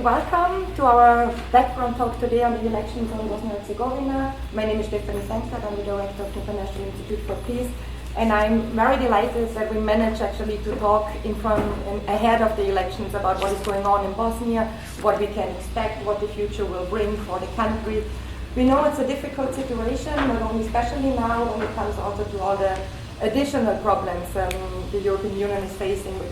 welcome to our background talk today on the elections in Bosnia and Herzegovina. My name is Stefanie Sengstad, I'm the Director of the International Institute for Peace, and I'm very delighted that we managed actually to talk ahead of the elections about what is going on in Bosnia, what we can expect, what the future will bring for the country. We know it's a difficult situation, not only especially now when it comes also to all the additional problems the European Union is facing with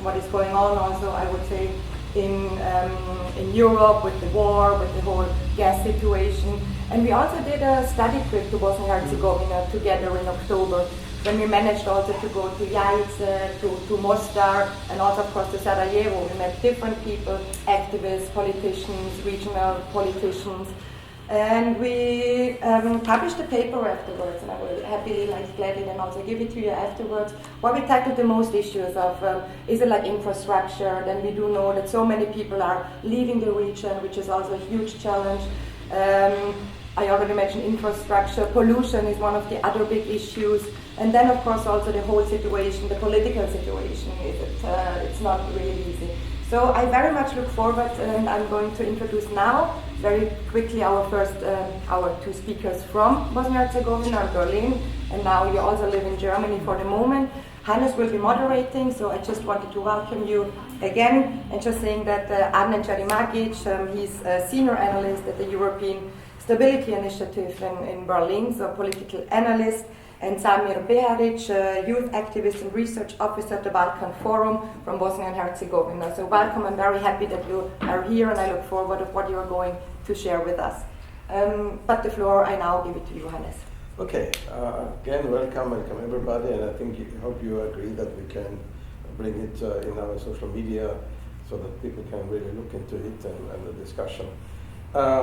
what is going on also, I would say, in Europe with the war, with the whole gas situation. And we also did a study trip to Bosnia and Herzegovina together in October, when we managed also to go to Jajce, to Mostar, and also of course to Sarajevo. We met different people, activists, politicians, regional politicians. And we published a paper afterwards, and I will happily, gladly then also give it to you afterwards, where we tackled the most issues of, is it like infrastructure? Then we do know that so many people are leaving the region, which is also a huge challenge. I already mentioned infrastructure, pollution is one of the other big issues, and then of course also the whole situation, the political situation, it's not really easy. So I very much look forward, and I'm going to introduce now very quickly our two speakers from Bosnia and Herzegovina and Berlin, and now you also live in Germany for the moment. Hannes will be moderating, so I just wanted to welcome you again, and just saying that ADNAN CERIMAGIC, he's a senior analyst at the European Stability Initiative in Berlin, so political analyst, and SAMIR BEHARIC, youth activist and research officer at the Balkan Forum from Bosnia and Herzegovina. So welcome, I'm very happy that you are here, and I look forward to what you are going to share with us. But the floor, I now give it to you, Hannes. Okay, again, welcome everybody, and I hope you agree that we can bring it in our social media so that people can really look into it and the discussion. I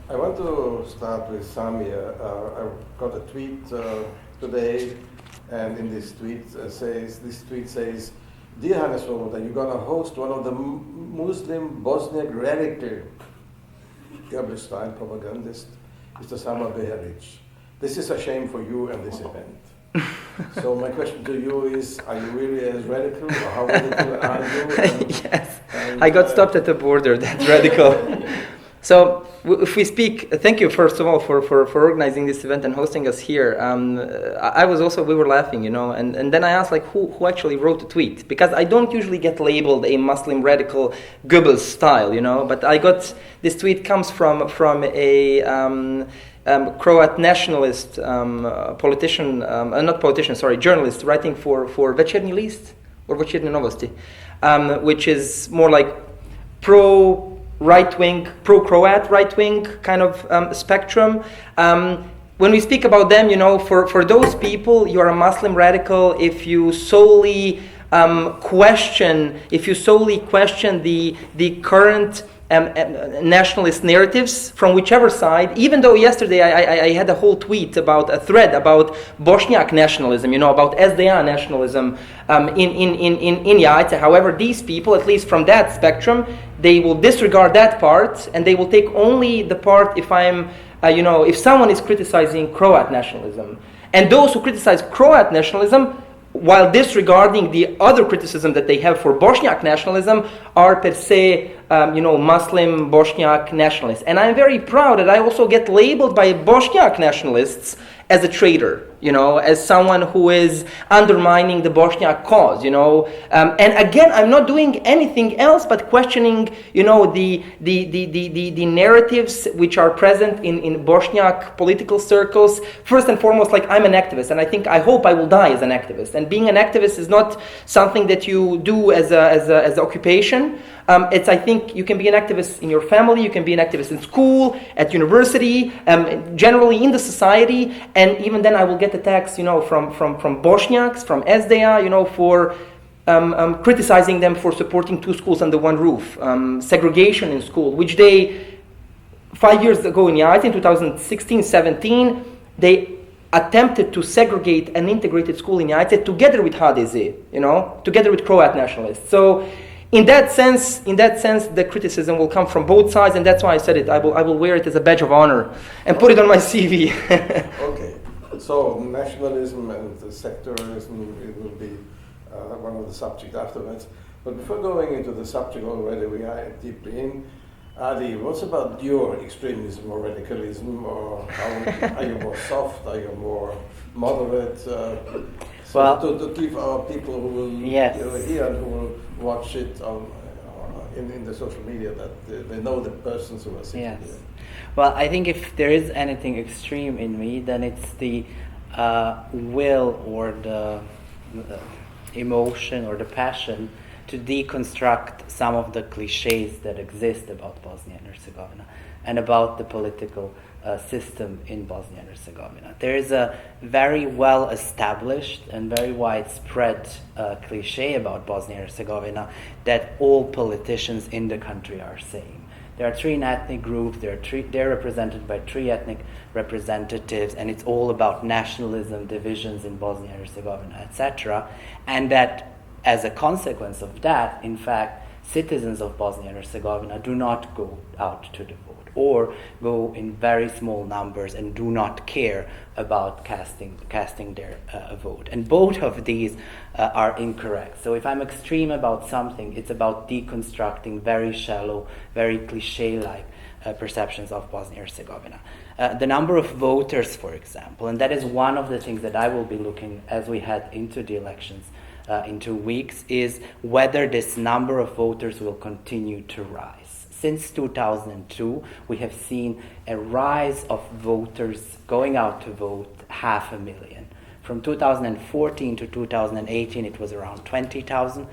want to start with Samir. I got a tweet today, and in this tweet says, "Dear Hannes SWOBODA, you're gonna host one of the Muslim Bosniak radical Goebbels-style propagandist, Mr. SAMIR BEHARIC. This is a shame for you and this event." So my question to you is, are you really as radical, or how radical are you? Yes, I got stopped at the border, that's radical. So if we speak, thank you first of all for organizing this event and hosting us here. We were laughing, and then I asked who actually wrote the tweet, because I don't usually get labeled a Muslim radical Goebbels style, but I got, this tweet comes from a Croat nationalist journalist writing for Večernji List or Večernje Novosti, which is more like pro-right-wing, pro-Croat right-wing kind of spectrum. When we speak about them, for those people, you're a Muslim radical if you solely question the current nationalist narratives from whichever side. Even though yesterday I had a whole tweet a thread about Bosniak nationalism, about SDA nationalism in Jajce. However, these people, at least from that spectrum, they will disregard that part, and they will take only the part if someone is criticizing Croat nationalism. And those who criticize Croat nationalism, while disregarding the other criticism that they have for Bosniak nationalism, are per se, Muslim Bosniak nationalists. And I'm very proud that I also get labeled by Bosniak nationalists as a traitor, as someone who is undermining the Bosniak cause, And again, I'm not doing anything else but questioning, the narratives which are present in Bosniak political circles. First and foremost, I'm an activist, and I hope I will die as an activist. And being an activist is not something that you do as an occupation. I think you can be an activist in your family, you can be an activist in school, at university, generally in the society, and even then I will get attacks, from Bosniaks, from SDA, for criticizing them for supporting two schools under one roof, segregation in school, which they, 5 years ago in Jajce, in 2016-17, they attempted to segregate an integrated school in Jajce together with HDZ, together with Croat nationalists. So in that sense, the criticism will come from both sides, and that's why I said it. I will wear it as a badge of honor and put it on my CV. Okay, so nationalism and sectarianism, it will be one of the subjects afterwards. But before going into the subject already, we are deeply in. Adi, what's about your extremism or radicalism, or how, are you more soft, are you more moderate? So Well, to give our people who will yes. hear and who will watch it on, in the social media that they know the persons who are sitting Yes. here. Well, I think if there is anything extreme in me, then it's the will or the emotion or the passion to deconstruct some of the cliches that exist about Bosnia and Herzegovina and about the political system in Bosnia and Herzegovina. There is a very well established and very widespread cliche about Bosnia and Herzegovina that all politicians in the country are saying. There are three ethnic groups, they're represented by three ethnic representatives, and it's all about nationalism, divisions in Bosnia and Herzegovina, etc. And that as a consequence of that, in fact, citizens of Bosnia and Herzegovina do not go out to the vote or go in very small numbers and do not care about casting their vote. And both of these are incorrect. So if I'm extreme about something, it's about deconstructing very shallow, very cliche-like perceptions of Bosnia and Herzegovina. The number of voters, for example, and that is one of the things that I will be looking as we head into the elections in 2 weeks, is whether this number of voters will continue to rise. Since 2002, we have seen a rise of voters going out to vote 500,000. From 2014 to 2018, it was around 20,000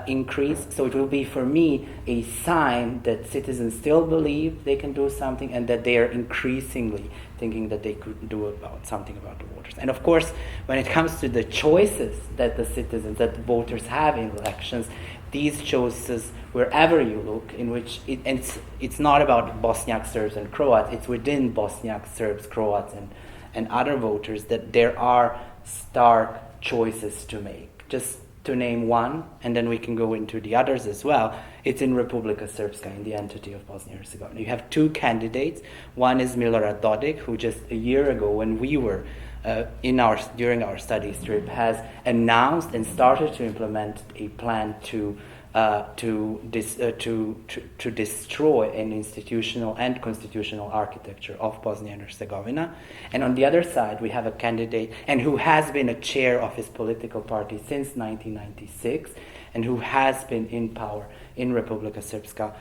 increase. So it will be, for me, a sign that citizens still believe they can do something and that they are increasingly thinking that they could do something about the voters. And of course, when it comes to the choices that the citizens, that the voters have in elections, these choices, wherever you look, in which it's not about Bosniak Serbs and Croats, it's within Bosniak Serbs, Croats, and other voters that there are stark choices to make. Just to name one, and then we can go into the others as well, it's in Republika Srpska, in the entity of Bosnia and Herzegovina. You have two candidates. One is Milorad Dodik, who just a year ago, when we were during our studies trip, has announced and started to implement a plan to destroy an institutional and constitutional architecture of Bosnia and Herzegovina. And on the other side, we have a candidate, and who has been a chair of his political party since 1996, and who has been in power in Republika Srpska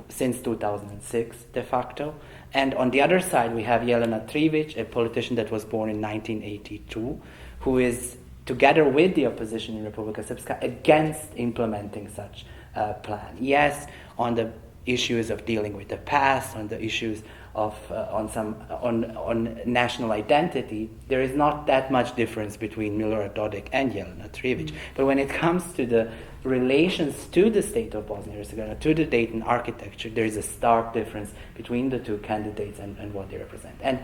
since 2006, de facto. And on the other side, we have Jelena Trivic, a politician that was born in 1982, who is, together with the opposition in Republika Srpska, against implementing such a plan. Yes, on the issues of dealing with the past, on the issues of on national identity, there is not that much difference between Milorad Dodik and Jelena Trivic. But when it comes to the relations to the state of Bosnia and Herzegovina, to the Dayton architecture, there is a stark difference between the two candidates and what they represent. And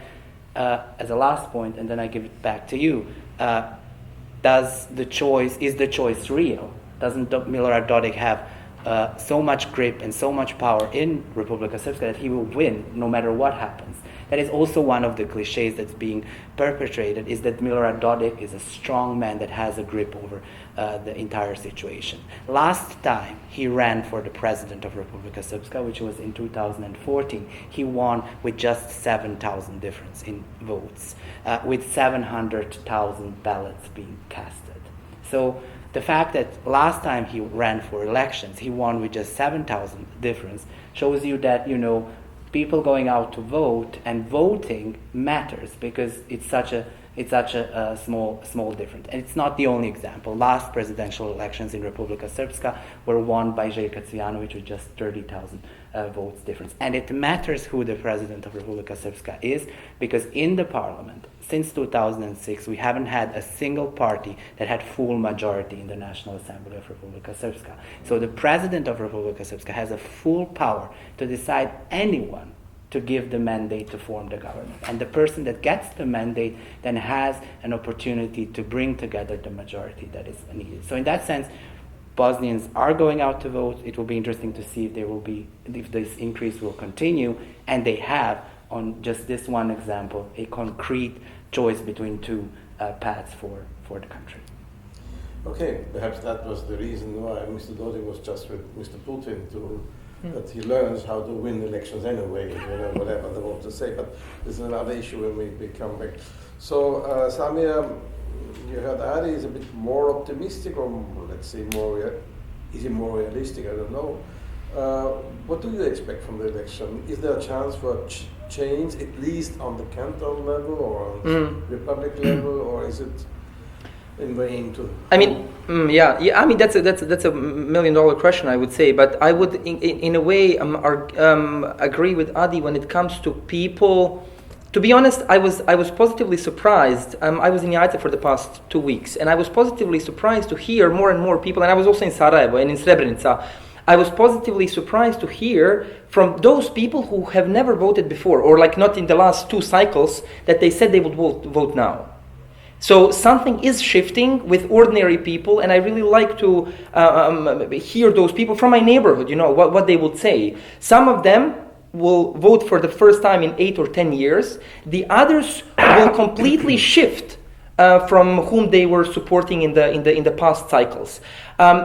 as a last point, and then I give it back to you, is the choice real? Doesn't Milorad Dodik have so much grip and so much power in Republika Srpska that he will win no matter what happens? That is also one of the cliches that's being perpetrated, is that Milorad Dodik is a strong man that has a grip over the entire situation. Last time he ran for the president of Republika Srpska, which was in 2014, he won with just 7,000 difference in votes, with 700,000 ballots being casted. So the fact that last time he ran for elections, he won with just 7,000 difference, shows you that, people going out to vote and voting matters, because it's such a small difference. And it's not the only example. Last presidential elections in Republika Srpska were won by Željko Cvijanović with just 30,000 votes difference. And it matters who the president of Republika Srpska is, because in the parliament, since 2006, we haven't had a single party that had full majority in the National Assembly of Republika Srpska. So the president of Republika Srpska has a full power to decide anyone to give the mandate to form the government. And the person that gets the mandate then has an opportunity to bring together the majority that is needed. So in that sense, Bosnians are going out to vote. It will be interesting to see if this increase will continue, and they have, on just this one example, a concrete choice between two paths for the country. Okay, perhaps that was the reason why Mr. Dodik was just with Mr. Putin to that he learns how to win elections anyway, whatever they want to say. But this is another issue when we come back. So, Samir, you heard Adi is a bit more optimistic, or let's say is he more realistic? I don't know. What do you expect from the election? Is there a chance for change, at least on the canton level or on republic level, or is it in vain to? I mean, yeah. I mean, that's a $1 million question, I would say. But I would, in a way, agree with Adi when it comes to people. To be honest, I was positively surprised. I was in Jajce for the past 2 weeks, and I was positively surprised to hear more and more people. And I was also in Sarajevo and in Srebrenica. I was positively surprised to hear from those people who have never voted before, or like not in the last 2 cycles, that they said they would vote now. So something is shifting with ordinary people, and I really like to hear those people from my neighborhood, what they would say. Some of them will vote for the first time in 8 or 10 years. The others will completely shift from whom they were supporting in the past cycles.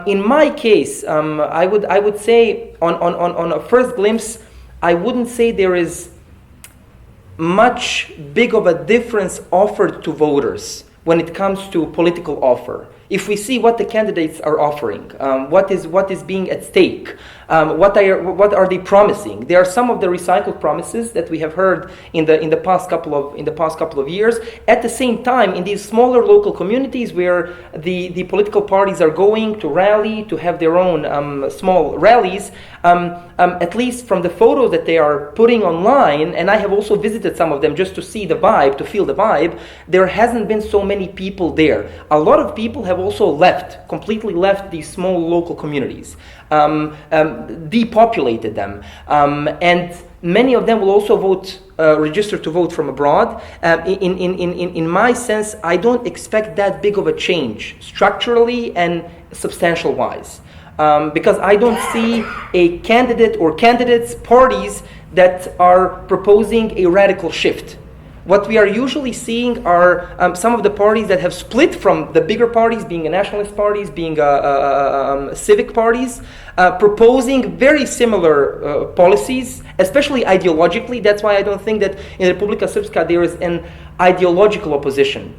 In my case, I would say on a first glimpse, I wouldn't say there is much big of a difference offered to voters when it comes to political offer. If we see what the candidates are offering, what is being at stake, what are they promising? There are some of the recycled promises that we have heard in the past couple of years. At the same time, in these smaller local communities where the political parties are going to rally, to have their own small rallies, at least from the photos that they are putting online, and I have also visited some of them just to see the vibe, to feel the vibe, there hasn't been so many people there. A lot of people have also completely left these small local communities, depopulated them, and many of them will also register to vote from abroad. In my sense, I don't expect that big of a change structurally and substantial wise. Because I don't see a candidate or candidates, parties that are proposing a radical shift. What we are usually seeing are some of the parties that have split from the bigger parties, being nationalist parties, being civic parties, proposing very similar policies, especially ideologically. That's why I don't think that in Republika Srpska there is an ideological opposition.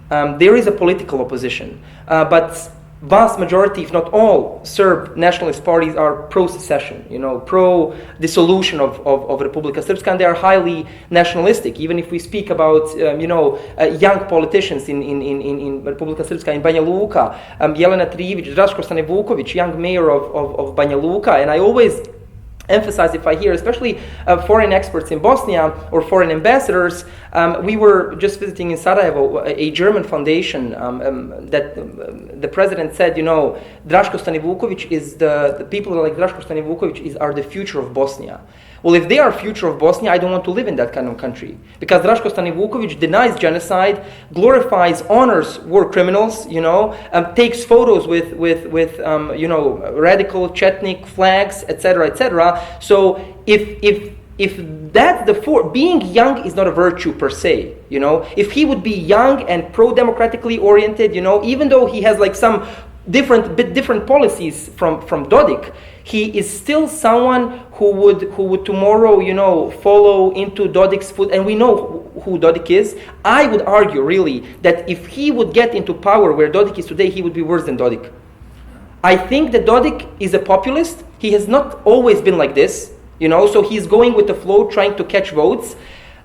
There is a political opposition, but vast majority, if not all, Serb nationalist parties are pro-secession, pro-dissolution of Republika Srpska, and they are highly nationalistic. Even if we speak about, young politicians in Republika Srpska, in Banja Luka, Jelena Trijević, Draško Stanivuković, young mayor of Banja Luka, and I always emphasize, if I hear, especially foreign experts in Bosnia or foreign ambassadors, we were just visiting in Sarajevo a German foundation that the president said, Draško Stanivuković is the people like Draško Stanivuković are the future of Bosnia. Well, if they are future of Bosnia, I don't want to live in that kind of country, because Draško Stanivuković denies genocide, glorifies, honors war criminals, takes photos with radical Chetnik flags, etc., etc. So if that's being young is not a virtue per se, if he would be young and pro-democratically oriented, even though he has like some different policies from Dodik, he is still someone who would tomorrow, follow into Dodik's foot, and we know who Dodik is. I would argue really that if he would get into power where Dodik is today, he would be worse than Dodik. I think that Dodik is a populist. He has not always been like this, so he's going with the flow, trying to catch votes.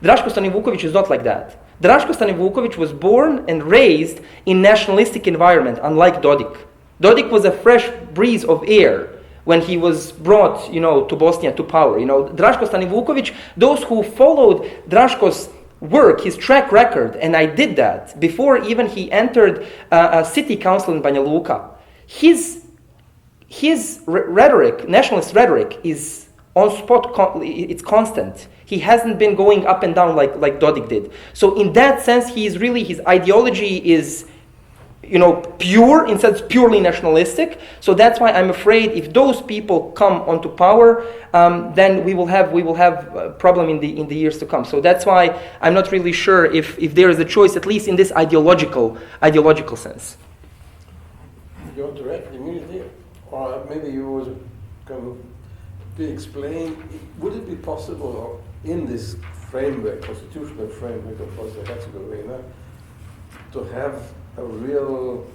Draško Stanivuković is not like that. Draško Stanivuković was born and raised in nationalistic environment, unlike Dodik. Dodik was a fresh breeze of air when he was brought, to Bosnia, to power. Draško Stanivuković, those who followed Draško's work, his track record, and I did that before even he entered a city council in Banja Luka. His rhetoric, nationalist rhetoric, is on spot. It's constant. He hasn't been going up and down like Dodik did. So in that sense, his ideology is, pure, in sense purely nationalistic. So that's why I'm afraid if those people come onto power, then we will have a problem in the years to come. So that's why I'm not really sure if there is a choice, at least in this ideological sense. You want to react immediately, or maybe you can to explain, would it be possible in this framework, constitutional framework of Bosnia and Herzegovina, to have a real,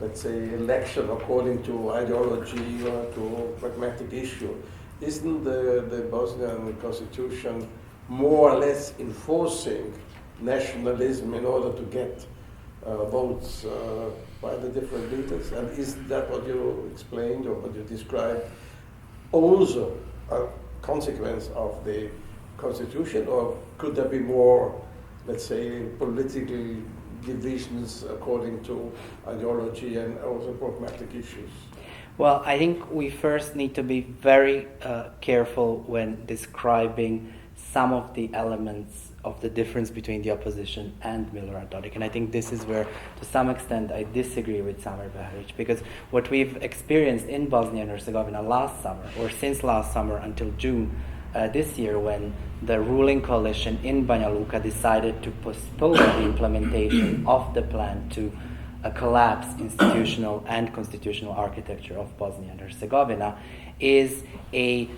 let's say, election according to ideology or to pragmatic issue? Isn't the Bosnian constitution more or less enforcing nationalism in order to get votes by the different leaders? And is that what you explained or what you described also a consequence of the constitution, or could there be more, let's say, political divisions according to ideology and also pragmatic issues? Well, I think we first need to be very careful when describing some of the elements of the difference between the opposition and Milorad Dodik. And I think this is where, to some extent, I disagree with SAMIR BEHARIC, because what we've experienced in Bosnia and Herzegovina last summer, or since last summer until June this year, when the ruling coalition in Banja Luka decided to postpone the implementation of the plan to collapse institutional and constitutional architecture of Bosnia and Herzegovina, is a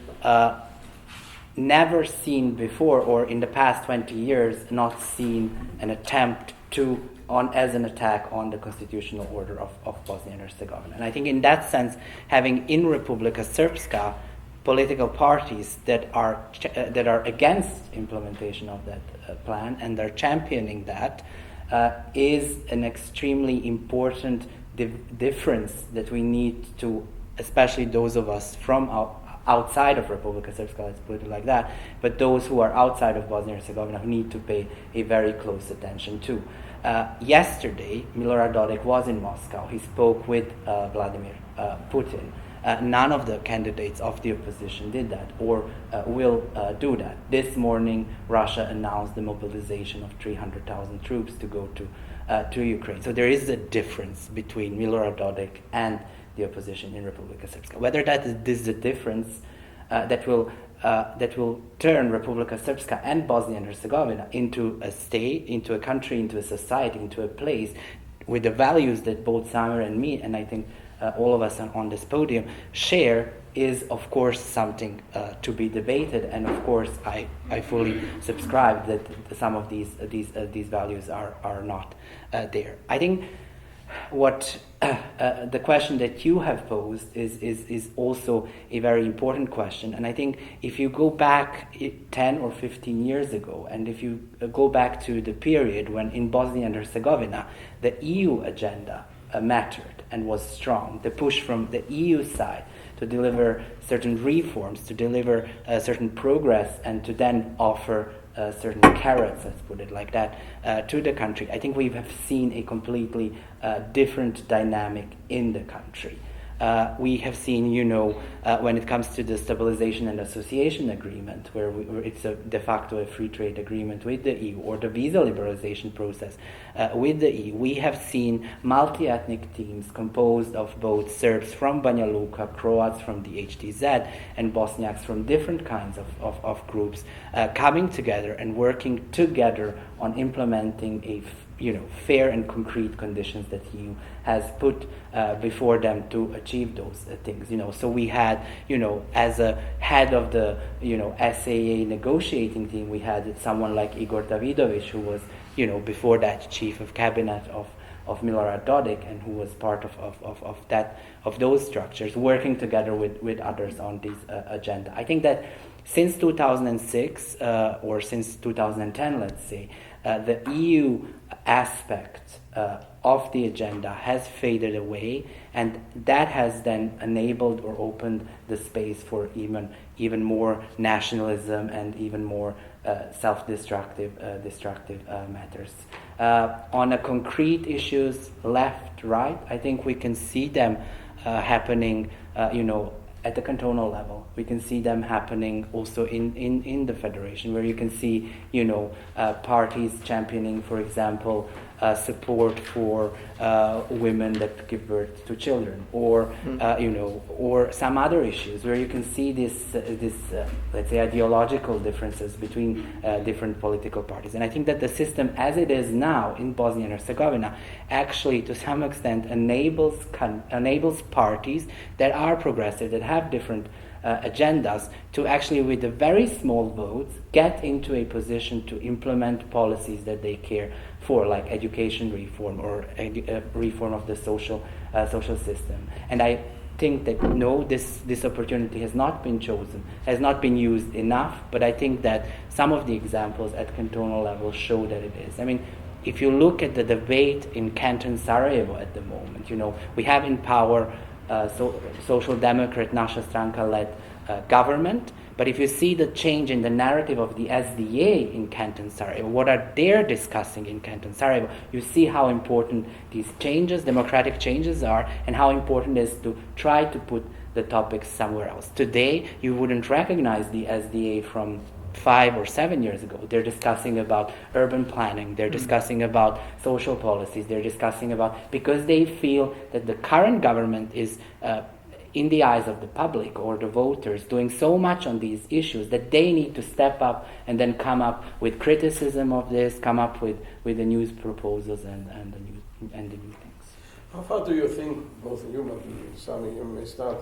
never seen before, or in the past 20 years not seen an attempt to as an attack on the constitutional order of Bosnia and Herzegovina. And I think in that sense, having in Republika Srpska political parties that are against implementation of that plan and are championing that is an extremely important difference that we need to, especially those of us from outside of Republika Srpska, let's put it like that, but those who are outside of Bosnia and Herzegovina who need to pay a very close attention to. Yesterday, Milorad Dodik was in Moscow. He spoke with Vladimir Putin. None of the candidates of the opposition did that or will do that. This morning, Russia announced the mobilization of 300,000 troops to go to Ukraine. So there is a difference between Milorad Dodik and the opposition in Republika Srpska. Whether that is the difference that will turn Republika Srpska and Bosnia and Herzegovina into a state, into a country, into a society, into a place with the values that both Samir and me, and I think all of us on this podium, share, is of course something to be debated, and of course I fully subscribe that some of these values are not there. I think what the question that you have posed is also a very important question, and I think if you go back 10 or 15 years ago, and if you go back to the period when in Bosnia and Herzegovina the EU agenda mattered and was strong, the push from the EU side to deliver certain reforms, to deliver certain progress, and to then offer certain carrots, let's put it like that, to the country. I think we have seen a completely different dynamic in the country. We have seen, when it comes to the stabilization and association agreement, where it's de facto a free trade agreement with the EU, or the visa liberalization process with the EU, we have seen multi-ethnic teams composed of both Serbs from Banja Luka, Croats from the HDZ, and Bosniaks from different kinds of groups coming together and working together on implementing a fair and concrete conditions that EU has put before them to achieve those things. So we had, as a head of the, SAA negotiating team, we had someone like Igor Davidovic, who was, before that chief of cabinet of Milorad Dodik, and who was part of those structures, working together with others on this agenda. I think that since 2006 or since 2010, let's say, the EU aspect of the agenda has faded away, and that has then enabled or opened the space for even more nationalism and even more self-destructive matters. On a concrete issues, left, right, I think we can see them happening, at the cantonal level. We can see them happening also in the federation, where you can see, parties championing, for example, support for women that give birth to children, or or some other issues where you can see this let's say ideological differences between different political parties. And I think that the system as it is now in Bosnia and Herzegovina actually to some extent enables parties that are progressive, that have different agendas to actually, with the very small votes, get into a position to implement policies that they care for, like education reform or reform of the social system. And I think that no, this opportunity has not been chosen, has not been used enough, but I think that some of the examples at cantonal level show that it is. I mean, if you look at the debate in Canton Sarajevo at the moment, we have in power Social Democrat Naša Stranka-led government, but if you see the change in the narrative of the SDA in Canton Sarajevo, what are they discussing in Canton Sarajevo, you see how important these changes, democratic changes are, and how important it is to try to put the topics somewhere else. Today, you wouldn't recognize the SDA from 5 or 7 years ago. They're discussing about urban planning, they're discussing about social policies, they're discussing about, because they feel that the current government is, in the eyes of the public or the voters, doing so much on these issues that they need to step up and then come up with criticism of this, come up with the new proposals and the new things. How far do you think, both of you, but Sami, you may start,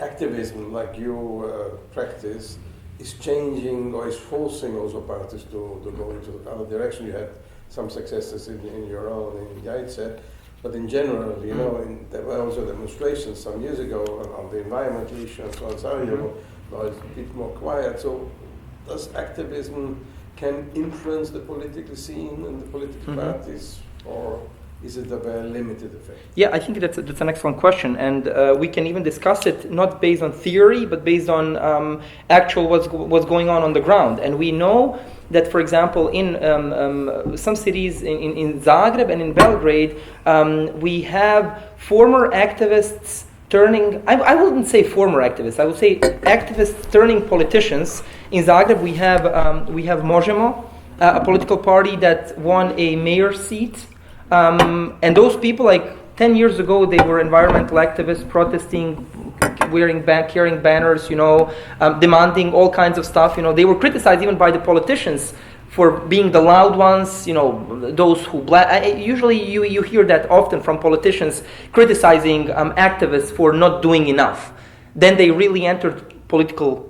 activism like you practice is changing or is forcing also parties to go into the other direction? You had some successes in your own, in Jajce, but in general, there were also demonstrations some years ago on the environmental issue and so on. Sarajevo, now it's a bit more quiet. So does activism can influence the political scene and the political parties, or is it a very limited effect? Yeah, I think that's an excellent question, and we can even discuss it not based on theory, but based on actual what's going on the ground. And we know that, for example, in some cities in Zagreb and in Belgrade, we have former activists turning, I wouldn't say former activists, I would say activists turning politicians. In Zagreb, we have Možemo, a political party that won a mayor seat. And those people, like 10 years ago, they were environmental activists protesting, carrying banners, demanding all kinds of stuff. They were criticized even by the politicians for being the loud ones. Those who usually you hear that often from politicians criticizing activists for not doing enough. Then they really entered political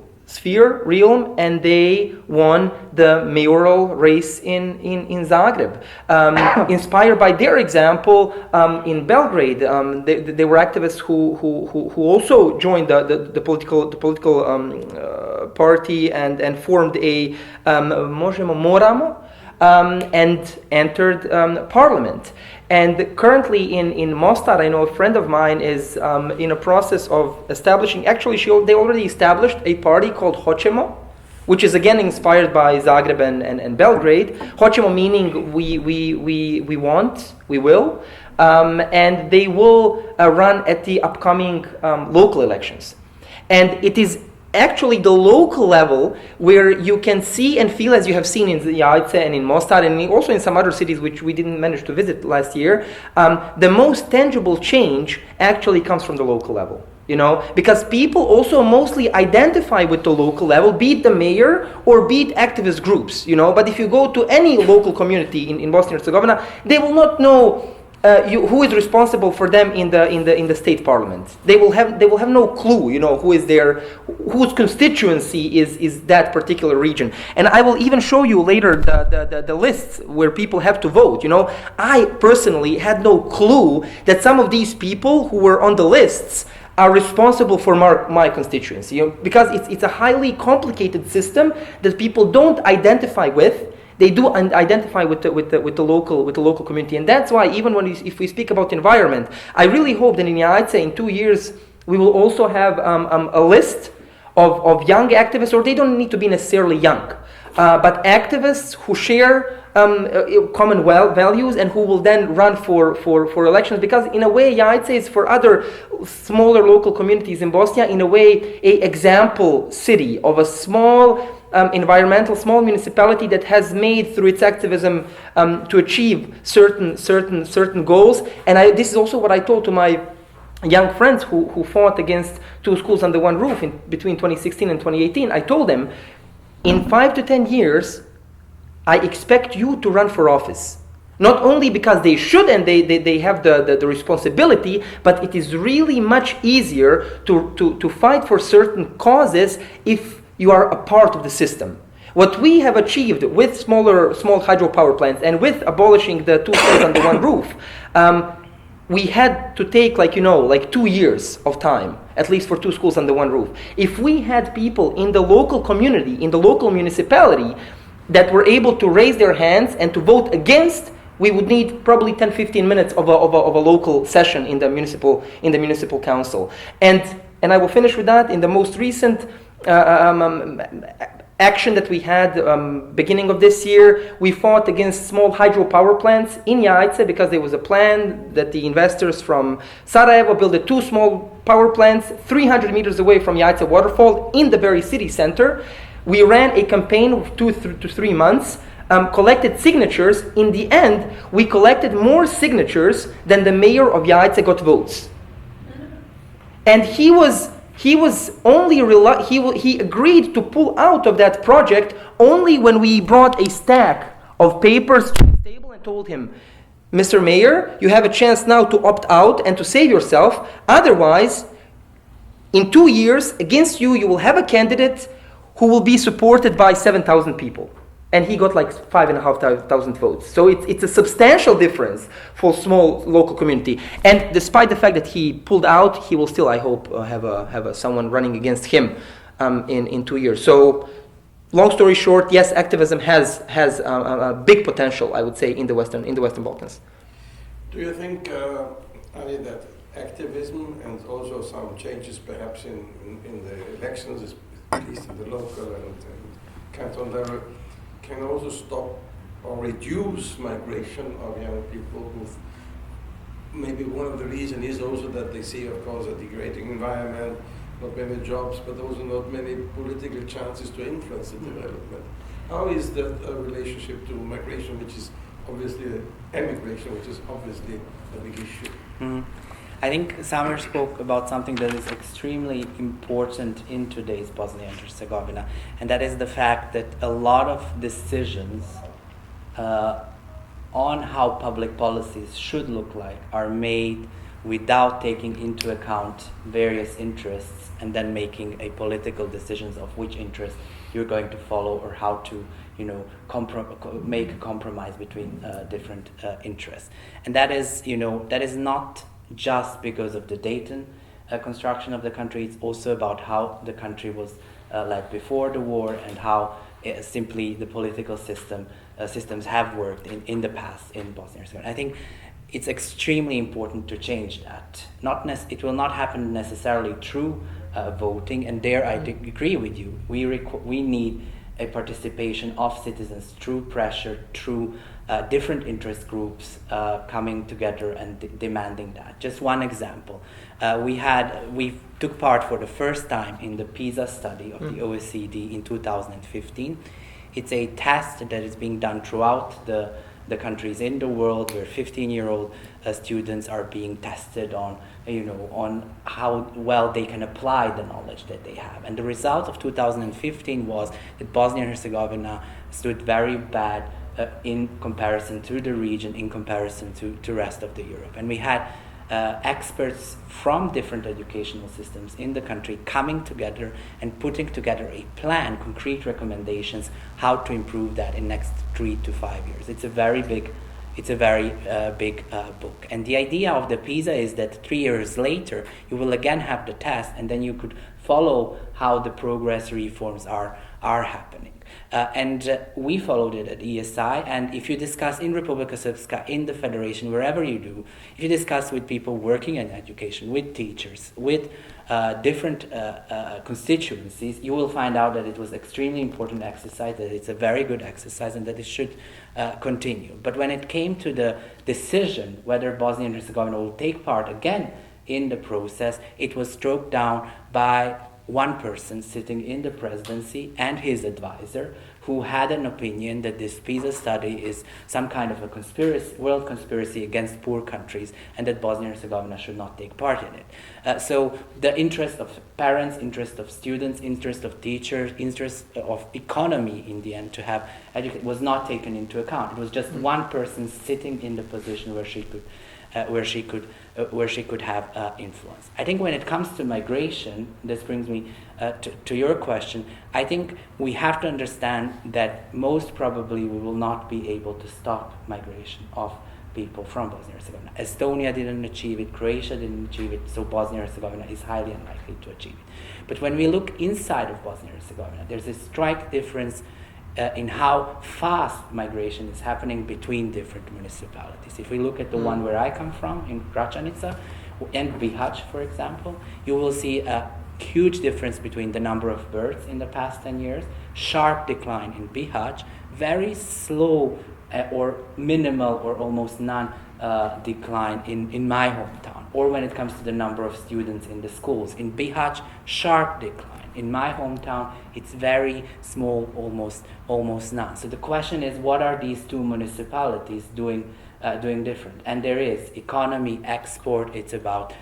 realm, and they won the mayoral race in Zagreb. Inspired by their example, in Belgrade, they were activists who also joined the political party and formed a Možemo Moramo, and entered parliament. And currently in Mostar, I know a friend of mine is in a process of establishing, actually they already established a party called Hoćemo, which is again inspired by Zagreb and Belgrade. Hoćemo meaning we want, we will, and they will run at the upcoming local elections. And it is actually the local level where you can see and feel, as you have seen in Jajce and in Mostar and also in some other cities which we didn't manage to visit last year, the most tangible change actually comes from the local level. Because people also mostly identify with the local level, be it the mayor or be it activist groups. But if you go to any local community in Bosnia and Herzegovina, they will not know who is responsible for them in the state parliament. They will have no clue, whose constituency is that particular region. And I will even show you later the lists where people have to vote. I personally had no clue that some of these people who were on the lists are responsible for my constituency, because it's a highly complicated system that people don't identify with. They do identify with the local community, and that's why even if we speak about environment, I really hope that in Jajce in 2 years we will also have a list of young activists, or they don't need to be necessarily young, but activists who share common values and who will then run for elections. Because in a way, Jajce is for other smaller local communities in Bosnia, in a way, a example city of a small small municipality that has made through its activism to achieve certain goals. And this is also what I told to my young friends who fought against two schools under one roof between 2016 and 2018. I told them, in 5 to 10 years, I expect you to run for office. Not only because they should and they have the responsibility, but it is really much easier to fight for certain causes if you are a part of the system. What we have achieved with small hydropower plants and with abolishing the two schools under one roof, we had to take 2 years of time, at least for two schools under one roof. If we had people in the local community, in the local municipality, that were able to raise their hands and to vote against, we would need probably 10-15 minutes of a local session in the municipal council. And I will finish with that. In the most recent action that we had beginning of this year, we fought against small hydropower plants in Jajce because there was a plan that the investors from Sarajevo built two small power plants 300 meters away from Jajce waterfall in the very city center. We ran a campaign of 2 to 3 months, collected signatures. In the end, we collected more signatures than the mayor of Jajce got votes. And he agreed to pull out of that project only when we brought a stack of papers to the table and told him, Mr. Mayor, you have a chance now to opt out and to save yourself. Otherwise, in 2 years, against you, you will have a candidate who will be supported by 7,000 people. And he got 5,500 votes. So it's a substantial difference for small local community. And despite the fact that he pulled out, he will still, I hope, have someone running against him in 2 years. So, long story short, yes, activism has a big potential, I would say, in the Western Balkans. Do you think, Ali, that activism and also some changes perhaps in the elections, at least in the local and canton level, can also stop or reduce migration of young people who maybe one of the reasons is also that they see, of course, a degrading environment, not many jobs, but also not many political chances to influence the development. How is that relationship to migration, which is obviously emigration, which is obviously a big issue? Mm-hmm. I think Samir spoke about something that is extremely important in today's Bosnia and Herzegovina, and that is the fact that a lot of decisions on how public policies should look like are made without taking into account various interests and then making a political decisions of which interest you're going to follow or how to make a compromise between different interests. And that is not just because of the Dayton construction of the country. It's also about how the country was led before the war and how simply the political systems have worked in the past in Bosnia and Herzegovina. I think it's extremely important to change that. It will not happen necessarily through voting, and there I agree with you. We need a participation of citizens through pressure, through different interest groups coming together and demanding that. Just one example, we took part for the first time in the PISA study of the OECD in 2015. It's a test that is being done throughout the countries in the world where 15-year-old students are being tested on how well they can apply the knowledge that they have. And the result of 2015 was that Bosnia and Herzegovina stood very bad in comparison to the region, in comparison to rest of the Europe. And we had experts from different educational systems in the country coming together and putting together a plan, concrete recommendations, how to improve that in next 3 to 5 years. It's a very big book. And the idea of the PISA is that 3 years later, you will again have the test, and then you could follow how the progress reforms are happening. And we followed it at ESI, and if you discuss in Republika Srpska, in the Federation, wherever you do, if you discuss with people working in education, with teachers, with different constituencies, you will find out that it was extremely important exercise, that it's a very good exercise, and that it should continue. But when it came to the decision whether Bosnia and Herzegovina will take part again in the process, it was struck down by one person sitting in the presidency and his advisor, who had an opinion that this PISA study is some kind of a conspiracy, world conspiracy against poor countries, and that Bosnia and Herzegovina should not take part in it. So the interest of parents, interest of students, interest of teachers, interest of economy in the end to have education was not taken into account. It was just one person sitting in the position where she could have influence. I think when it comes to migration, this brings me to your question. I think we have to understand that most probably we will not be able to stop migration of people from Bosnia and Herzegovina. Estonia didn't achieve it, Croatia didn't achieve it, so Bosnia and Herzegovina is highly unlikely to achieve it. But when we look inside of Bosnia and Herzegovina, there's a stark difference in how fast migration is happening between different municipalities. If we look at the one where I come from, in Gračanica, and BEHARIC, for example, you will see a huge difference between the number of births in the past 10 years, sharp decline in BEHARIC, very slow or minimal or almost none decline in my hometown. Or when it comes to the number of students in the schools. In BEHARIC, sharp decline. In my hometown, it's very small, almost none. So the question is, what are these two municipalities doing different? And there is economy, export. It's about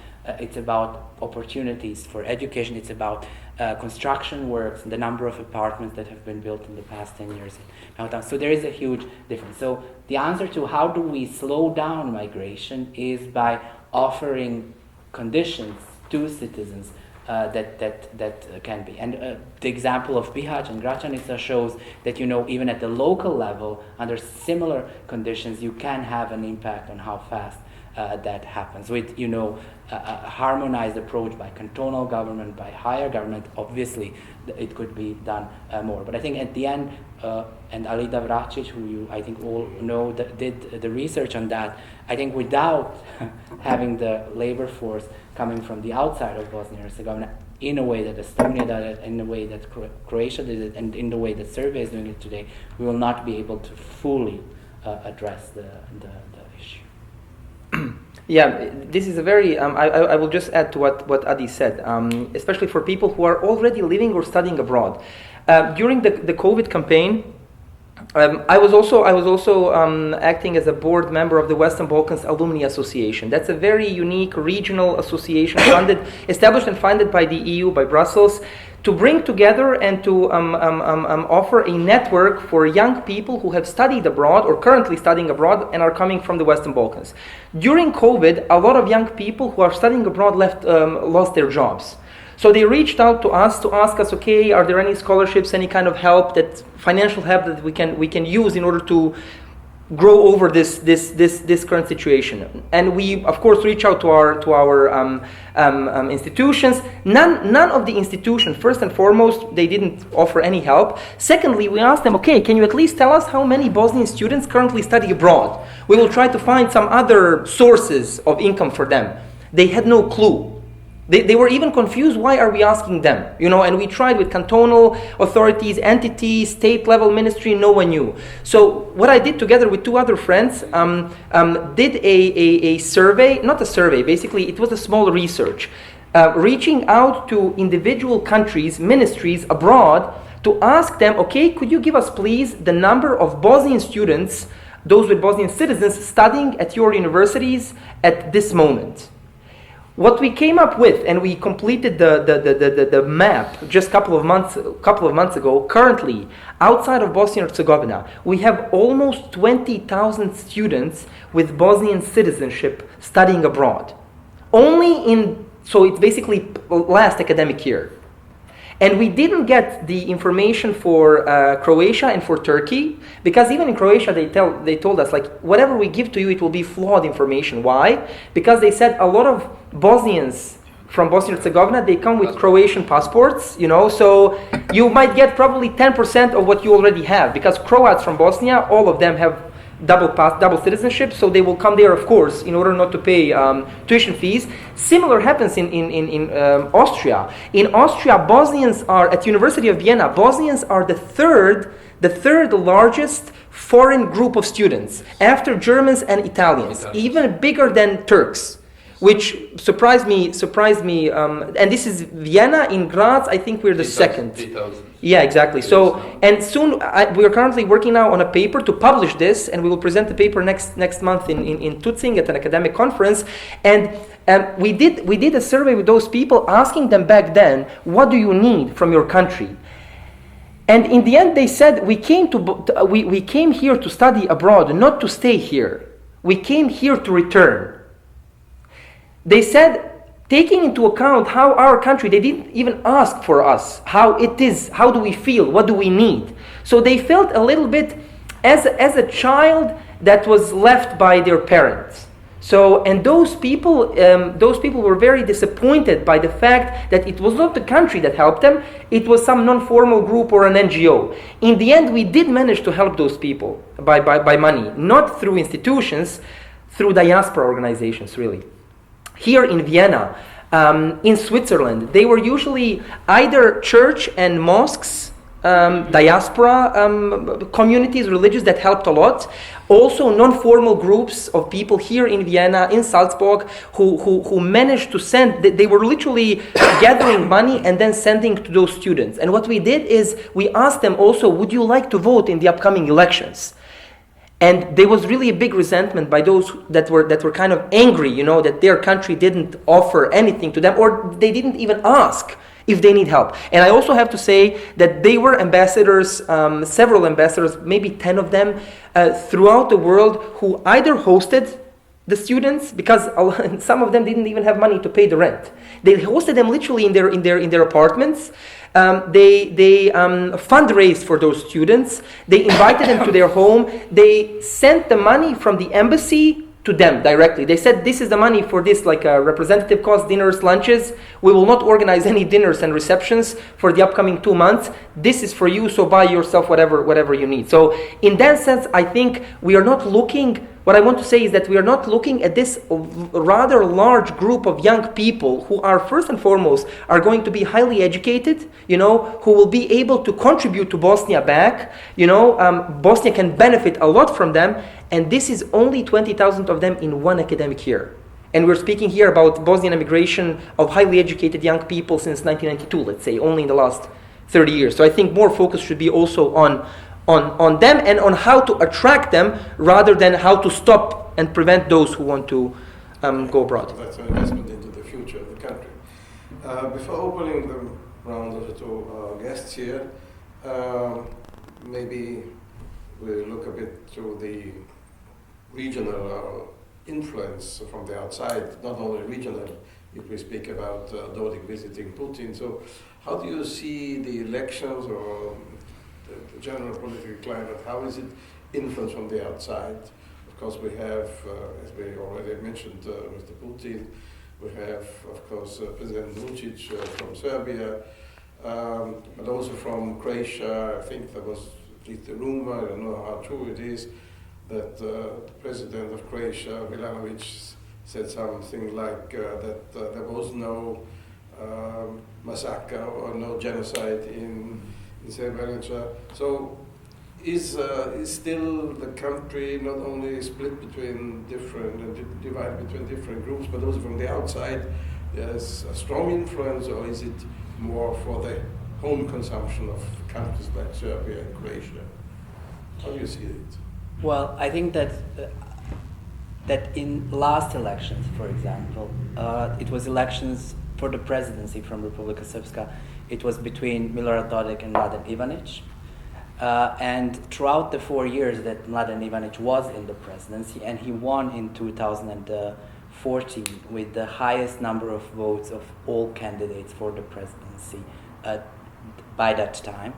opportunities for education. It's about construction works, the number of apartments that have been built in the past 10 years in my hometown. So there is a huge difference. So the answer to how do we slow down migration is by offering conditions to citizens that can be. And the example of BEHARIC and Gračanica shows that, even at the local level, under similar conditions, you can have an impact on how fast that happens. With, a harmonized approach by cantonal government, by higher government, obviously it could be done more. But I think at the end, and Alida Vračić, who you I think all know, did the research on that, I think without having the labor force coming from the outside of Bosnia and Herzegovina, in a way that Estonia did it, in the way that Croatia did it, and in the way that Serbia is doing it today, we will not be able to fully address the issue. Yeah, this is a very, I will just add to what Adi said, especially for people who are already living or studying abroad. During the COVID campaign, I was also acting as a board member of the Western Balkans Alumni Association. That's a very unique regional association established and funded by the EU, by Brussels, to bring together and to offer a network for young people who have studied abroad or currently studying abroad and are coming from the Western Balkans. During COVID, a lot of young people who are studying abroad lost their jobs. So they reached out to us to ask us, okay, are there any scholarships, any kind of help, financial help that we can use in order to grow over this current situation? And we, of course, reach out to our institutions. None of the institutions, first and foremost, they didn't offer any help. Secondly, we asked them, okay, can you at least tell us how many Bosnian students currently study abroad? We will try to find some other sources of income for them. They had no clue. They were even confused, why are we asking them? And we tried with cantonal authorities, entities, state-level ministry, no one knew. So what I did together with two other friends, did a survey, not a survey, basically it was a small research, reaching out to individual countries, ministries abroad, to ask them, okay, could you give us please the number of Bosnian students, those with Bosnian citizens, studying at your universities at this moment? What we came up with, and we completed the map just a couple of months ago. Currently, outside of Bosnia and Herzegovina, we have almost 20,000 students with Bosnian citizenship studying abroad. So it's basically last academic year. And we didn't get the information for Croatia and for Turkey, because even in Croatia they told us, like, whatever we give to you, it will be flawed information. Why? Because they said a lot of Bosnians from Bosnia and Herzegovina, they come with Croatian passports, so you might get probably 10% of what you already have, because Croats from Bosnia, all of them have double citizenship, so they will come there, of course, in order not to pay tuition fees. Similar happens in Austria. In Austria, Bosnians are, at University of Vienna, Bosnians are the third largest foreign group of students, after Germans and Italians, even bigger than Turks. which surprised me. And this is Vienna. In Graz, I think we're the second. 3,000. Yeah, exactly. So, and soon we are currently working now on a paper to publish this, and we will present the paper next month in Tutzing at an academic conference. And we did a survey with those people, asking them back then, what do you need from your country? And in the end, they said, we came here to study abroad, not to stay here. We came here to return. They said, taking into account how our country, they didn't even ask for us, how it is, how do we feel, what do we need. So they felt a little bit as a child that was left by their parents. So, and those people were very disappointed by the fact that it was not the country that helped them, it was some non-formal group or an NGO. In the end, we did manage to help those people by money, not through institutions, through diaspora organizations, really. Here in Vienna, in Switzerland, they were usually either church and mosques, diaspora communities, religious, that helped a lot. Also non-formal groups of people here in Vienna, in Salzburg, who managed to send, they were literally gathering money and then sending to those students. And what we did is, we asked them also, would you like to vote in the upcoming elections? And there was really a big resentment by those that were kind of angry, that their country didn't offer anything to them, or they didn't even ask if they need help. And I also have to say that they were ambassadors, several ambassadors, maybe 10 of them, throughout the world, who either hosted the students, because some of them didn't even have money to pay the rent. They hosted them literally in their apartments. They fundraised for those students. They invited them to their home. They sent the money from the embassy to them directly. They said, this is the money for this, like representative cost, dinners, lunches. We will not organize any dinners and receptions for the upcoming 2 months. This is for you, so buy yourself whatever you need. So in that sense, I think we are not looking, what I want to say is that we are not looking at this rather large group of young people who are first and foremost are going to be highly educated, who will be able to contribute to Bosnia back. Bosnia can benefit a lot from them, and this is only 20,000 of them in one academic year. And we're speaking here about Bosnian immigration of highly educated young people since 1992, let's say, only in the last 30 years. So I think more focus should be also on them and on how to attract them rather than how to stop and prevent those who want to go abroad. That's an investment into the future of the country. Before opening the round of the two guests here, maybe we'll look a bit to the regional influence from the outside, not only regional, if we speak about Dodik visiting Putin. So how do you see the elections or the general political climate? How is it influenced from the outside? Of course, we have, as we already mentioned, Mr. Putin. We have, of course, President Vučić from Serbia, but also from Croatia. I think there was at least a rumor, I don't know how true it is, that the president of Croatia, Milanović, said something like that there was no massacre or no genocide in Srebrenica. So is still the country not only split between divided between different groups, but also from the outside there's a strong influence, or is it more for the home consumption of countries like Serbia and Croatia? How do you see it? Well, I think that in last elections, for example, it was elections for the presidency from Republika Srpska. It was between Milorad Dodik and Mladen Ivanić. And throughout the 4 years that Mladen Ivanić was in the presidency, and he won in 2014 with the highest number of votes of all candidates for the presidency by that time,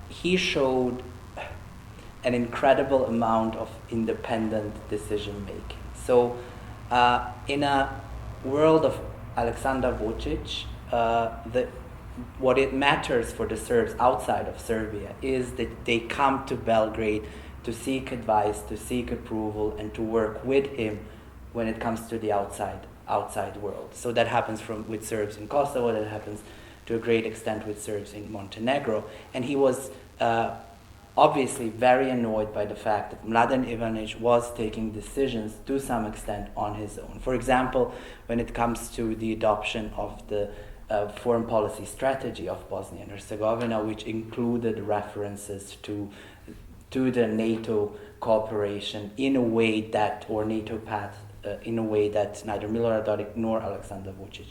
he showed an incredible amount of independent decision making. So in a world of Aleksandar Vučić, what it matters for the Serbs outside of Serbia is that they come to Belgrade to seek advice, to seek approval, and to work with him when it comes to the outside world. So that happens with Serbs in Kosovo, that happens to a great extent with Serbs in Montenegro, and he was obviously very annoyed by the fact that Mladen Ivanic was taking decisions to some extent on his own. For example, when it comes to the adoption of the foreign policy strategy of Bosnia and Herzegovina, which included references to the NATO cooperation in a way that, or NATO path, in a way that neither Milorad Dodik nor Aleksandar Vučić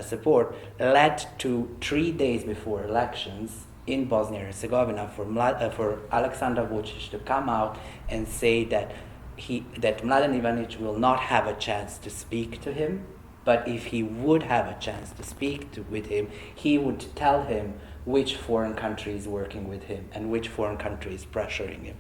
support, led to 3 days before elections in Bosnia and Herzegovina for Aleksandar Vučić to come out and say that Mladen Ivanic will not have a chance to speak to him, but if he would have a chance to speak with him, he would tell him which foreign country is working with him and which foreign country is pressuring him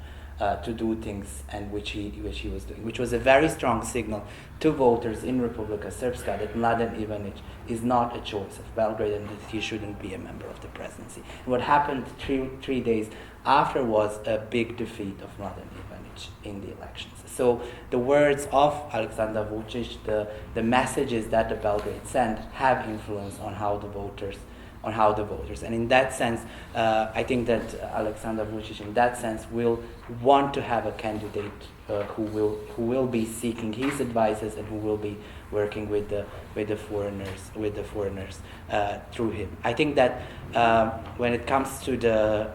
to do things, and which he was doing, which was a very strong signal to voters in Republika Srpska that Mladen Ivanic is not a choice of Belgrade and that he shouldn't be a member of the presidency. And what happened three days after was a big defeat of Mladen Ivanic in the elections. So the words of Aleksandar Vučić, the messages that the Belgrade sent, have influence on how the voters, and in that sense, I think that Aleksandar Vučić, in that sense, will want to have a candidate who will be seeking his advices and who will be working with the foreigners through him. I think that when it comes to the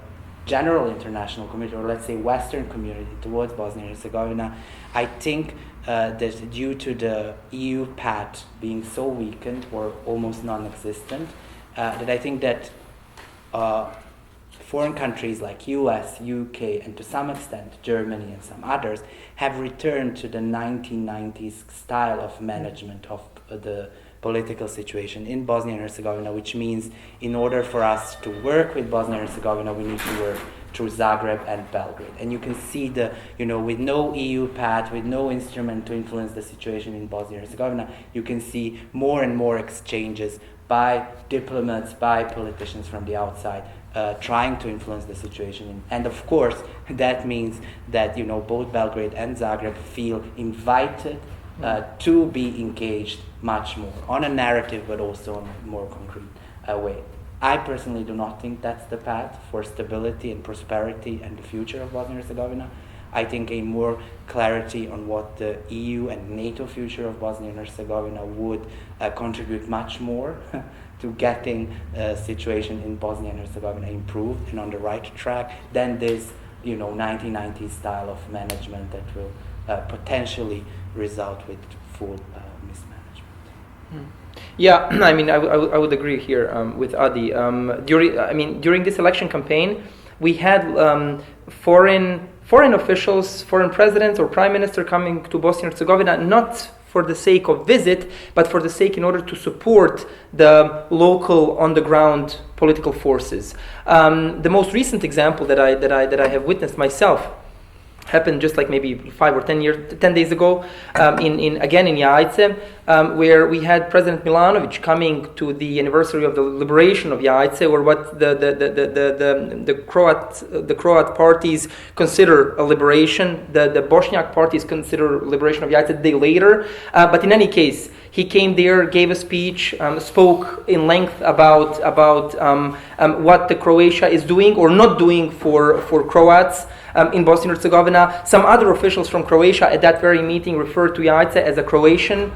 general international community, or let's say Western community towards Bosnia and Herzegovina, I think that due to the EU path being so weakened or almost non-existent, that I think that foreign countries like US, UK, and to some extent Germany and some others have returned to the 1990s style of management of the political situation in Bosnia and Herzegovina, which means in order for us to work with Bosnia and Herzegovina, we need to work through Zagreb and Belgrade. And you can see with no EU path, with no instrument to influence the situation in Bosnia and Herzegovina, you can see more and more exchanges by diplomats, by politicians from the outside, trying to influence the situation. And of course, that means that both Belgrade and Zagreb feel invited to be engaged much more on a narrative, but also in a more concrete way. I personally do not think that's the path for stability and prosperity and the future of Bosnia and Herzegovina. I think a more clarity on what the EU and NATO future of Bosnia and Herzegovina would contribute much more to getting a situation in Bosnia and Herzegovina improved and on the right track than this 1990s style of management that will potentially result with full mismanagement. Yeah, I mean, I would agree here with Adi. During this election campaign, we had foreign officials, foreign presidents or prime minister coming to Bosnia and Herzegovina, not for the sake of visit, but for the sake in order to support the local on-the-ground political forces. The most recent example that I have witnessed myself happened just like maybe 5 or 10 days ago in Jajce, where we had President Milanovic coming to the anniversary of the liberation of Jajce, or what the Croat parties consider a liberation. The Bošnjak parties consider liberation of Jajce a day later. But in any case, he came there, gave a speech, spoke in length about what the Croatia is doing or not doing for Croats in Bosnia and Herzegovina. Some other officials from Croatia at that very meeting referred to Jajce as a Croatian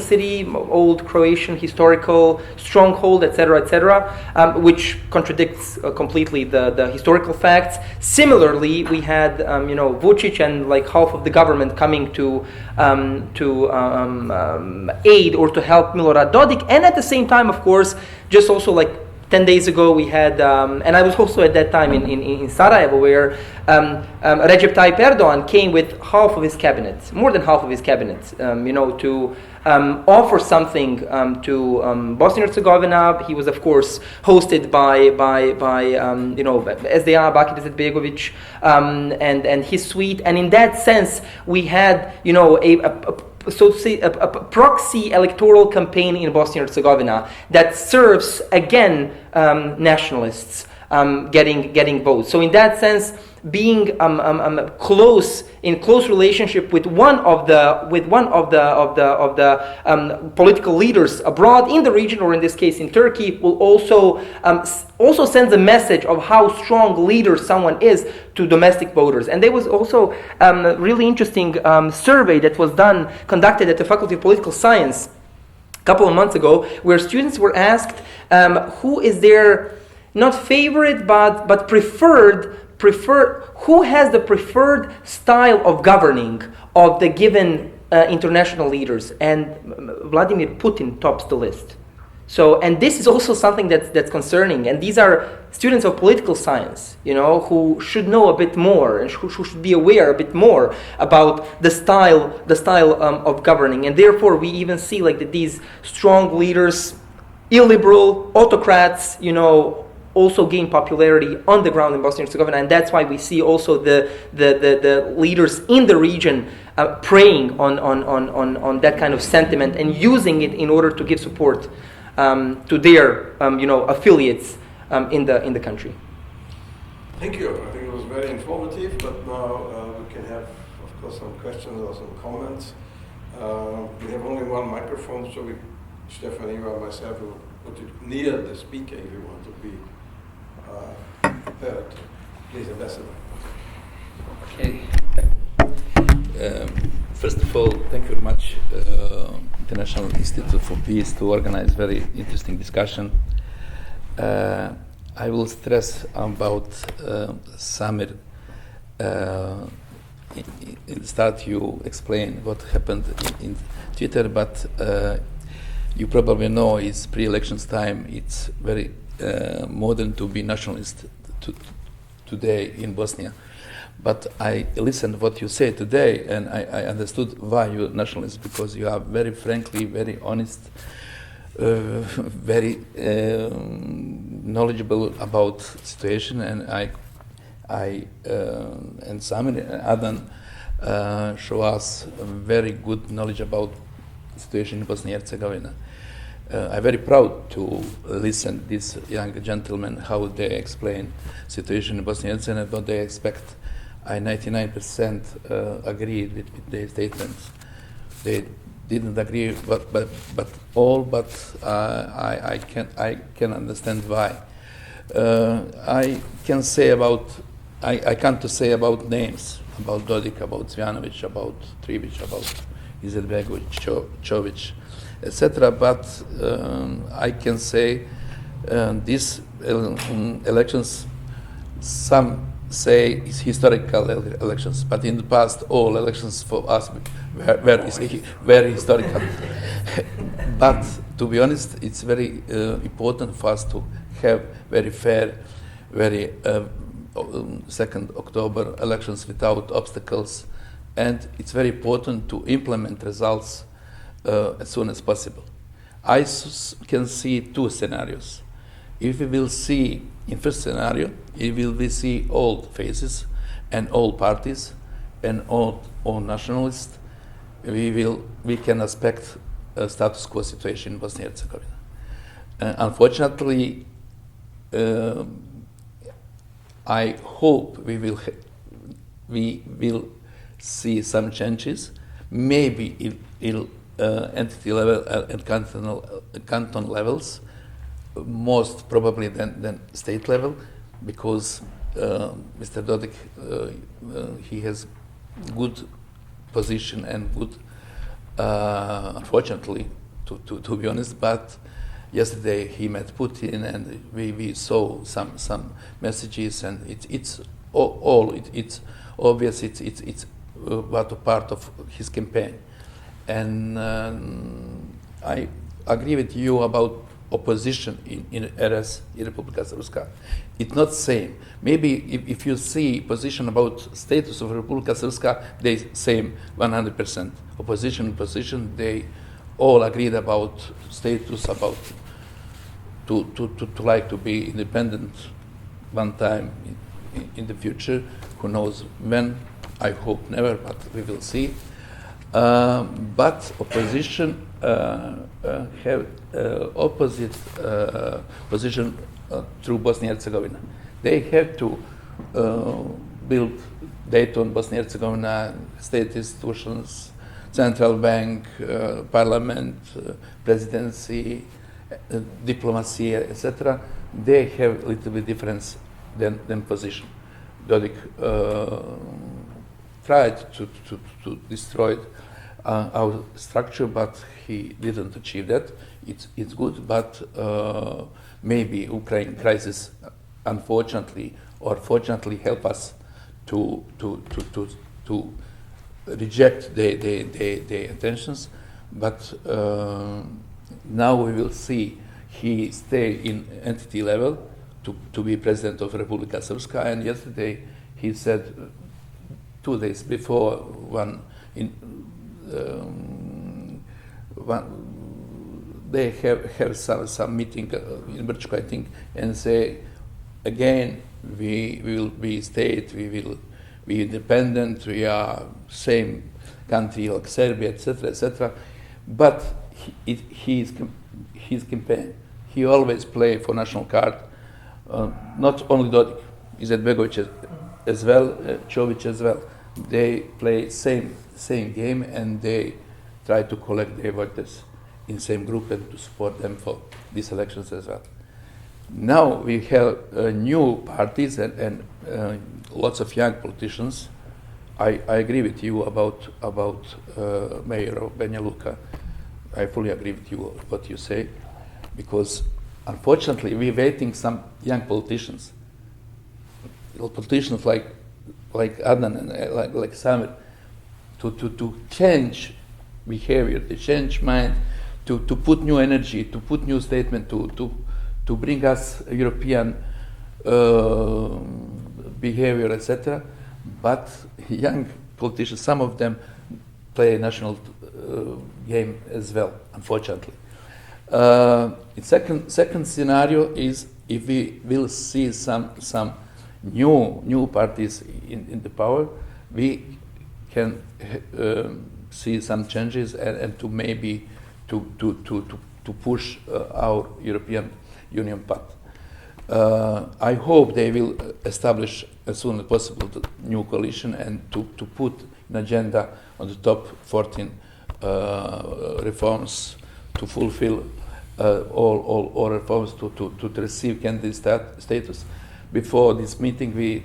city, old Croatian historical stronghold, etc., which contradicts completely the historical facts. Similarly, we had Vučić and like half of the government coming to aid or to help Milorad Dodik, and at the same time, of course, just also like 10 days ago we had, and I was also at that time in Sarajevo, where Recep Tayyip Erdogan came with half of his cabinet, more than half of his cabinet, to offer something to Bosnia and Herzegovina. He was, of course, hosted by SDA, Bakir Izetbegovic, and his suite. And in that sense, we had, so to say, a proxy electoral campaign in Bosnia and Herzegovina that serves again nationalists getting votes. So in that sense, being in close relationship with one of the political leaders abroad in the region, or in this case in Turkey, will also sends a message of how strong leader someone is to domestic voters. And there was also a really interesting survey that was conducted at the Faculty of Political Science a couple of months ago, where students were asked who is their not favorite but preferred, who has the preferred style of governing of the given international leaders, and Vladimir Putin tops the list. So, and this is also something that's concerning, and these are students of political science, who should know a bit more and who should be aware a bit more about the style of governing. And therefore, we even see that these strong leaders, illiberal autocrats, also gain popularity on the ground in Bosnia and Herzegovina, and that's why we see also the leaders in the region preying on that kind of sentiment and using it in order to give support to their affiliates in the country. Thank you. I think it was very informative, but now we can have, of course, some questions or some comments. We have only one microphone, so Stefan, you and myself will put it near the speaker if you want to be heard. Please, Ambassador. Okay. First of all, thank you very much, International Institute for Peace, to organize very interesting discussion. I will stress about SAMIR. In the start, you explained what happened in Twitter, but you probably know it's pre-elections time. It's very modern to be nationalist today in Bosnia. But I listened what you say today, and I understood why you're nationalist, because you are very frankly, very honest, very knowledgeable about situation, and and Samir and ADNAN show us very good knowledge about situation in Bosnia and Herzegovina. I'm very proud to listen these young gentlemen how they explain situation in Bosnia and Herzegovina, what they expect. I 99% agreed with their statements. They didn't agree, but I can understand why. I can't say about names, about Dodik, about Zvjanovic, about Tribic, about Izetbegovic, Čovic, etc. But I can say these elections, some say it's historical elections, but in the past all elections for us were very historical. But to be honest, it's very important for us to have very fair, very 2nd October elections without obstacles, and it's very important to implement results as soon as possible. I can see two scenarios. If we will see, in first scenario, we see all faces and all parties and all nationalists, we can expect a status quo situation in Bosnia and Herzegovina. Unfortunately, I hope we will see some changes, maybe entity level and canton levels, most probably than state level, because Mr. Dodik, he has good position and good, unfortunately, to be honest, but yesterday he met Putin and we saw some messages, and it's obvious it's part of his campaign. And I agree with you about opposition in RS, in Republika Srpska. It's not same. Maybe if you see position about status of Republika Srpska, they same 100%. Opposition, they all agreed about status, about to like to be independent one time in the future. Who knows when? I hope never, but we will see. But opposition have opposite position through Bosnia and Herzegovina. They have to built Dayton, Bosnia and Herzegovina, state institutions, central bank, parliament, presidency, diplomacy, etc. They have a little bit difference than position. Dodik tried to destroy our structure, but he didn't achieve that. It's good, but maybe Ukraine crisis, unfortunately or fortunately, help us to reject the intentions. But now we will see he stay in entity level to be president of Republika Srpska, and yesterday he said 2 days before they have some meeting in Brčko, I think, and say again we will be state, we will be independent, we are same country like Serbia, etc., etc. But his campaign, he always play for national card. Not only Dodik, Izetbegovic as well, Čović as well. They play same game, and they try to collect their voters in same group and to support them for these elections as well. Now we have new parties and lots of young politicians. I agree with you about Mayor of Banja Luka. I fully agree with you what you say, because unfortunately we're waiting some young politicians like ADNAN and like SAMIR to change behavior, to change mind, to put new energy, to put new statement, to bring us European behavior, etc. But young politicians, some of them play national game as well, unfortunately. Second scenario is if we will see some new parties in the power, we can see some changes and to maybe to push our European Union path. I hope they will establish as soon as possible the new coalition and to put an agenda on the top 14 reforms to fulfill all reforms to receive candidate status. Before this meeting, we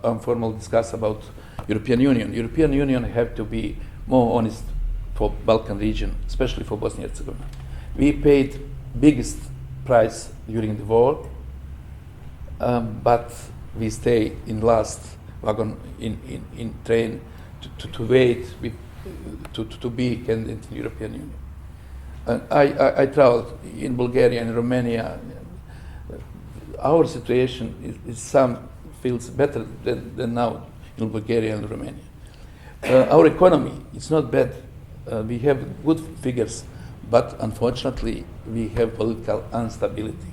informally discussed about European Union. European Union have to be more honest for Balkan region, especially for Bosnia and Herzegovina. We paid biggest price during the war, but we stay in last wagon in train to wait to be candidate in European Union. I traveled in Bulgaria and Romania. Our situation is some feels better than now in Bulgaria and Romania. Our economy is not bad. We have good figures, but unfortunately we have political instability.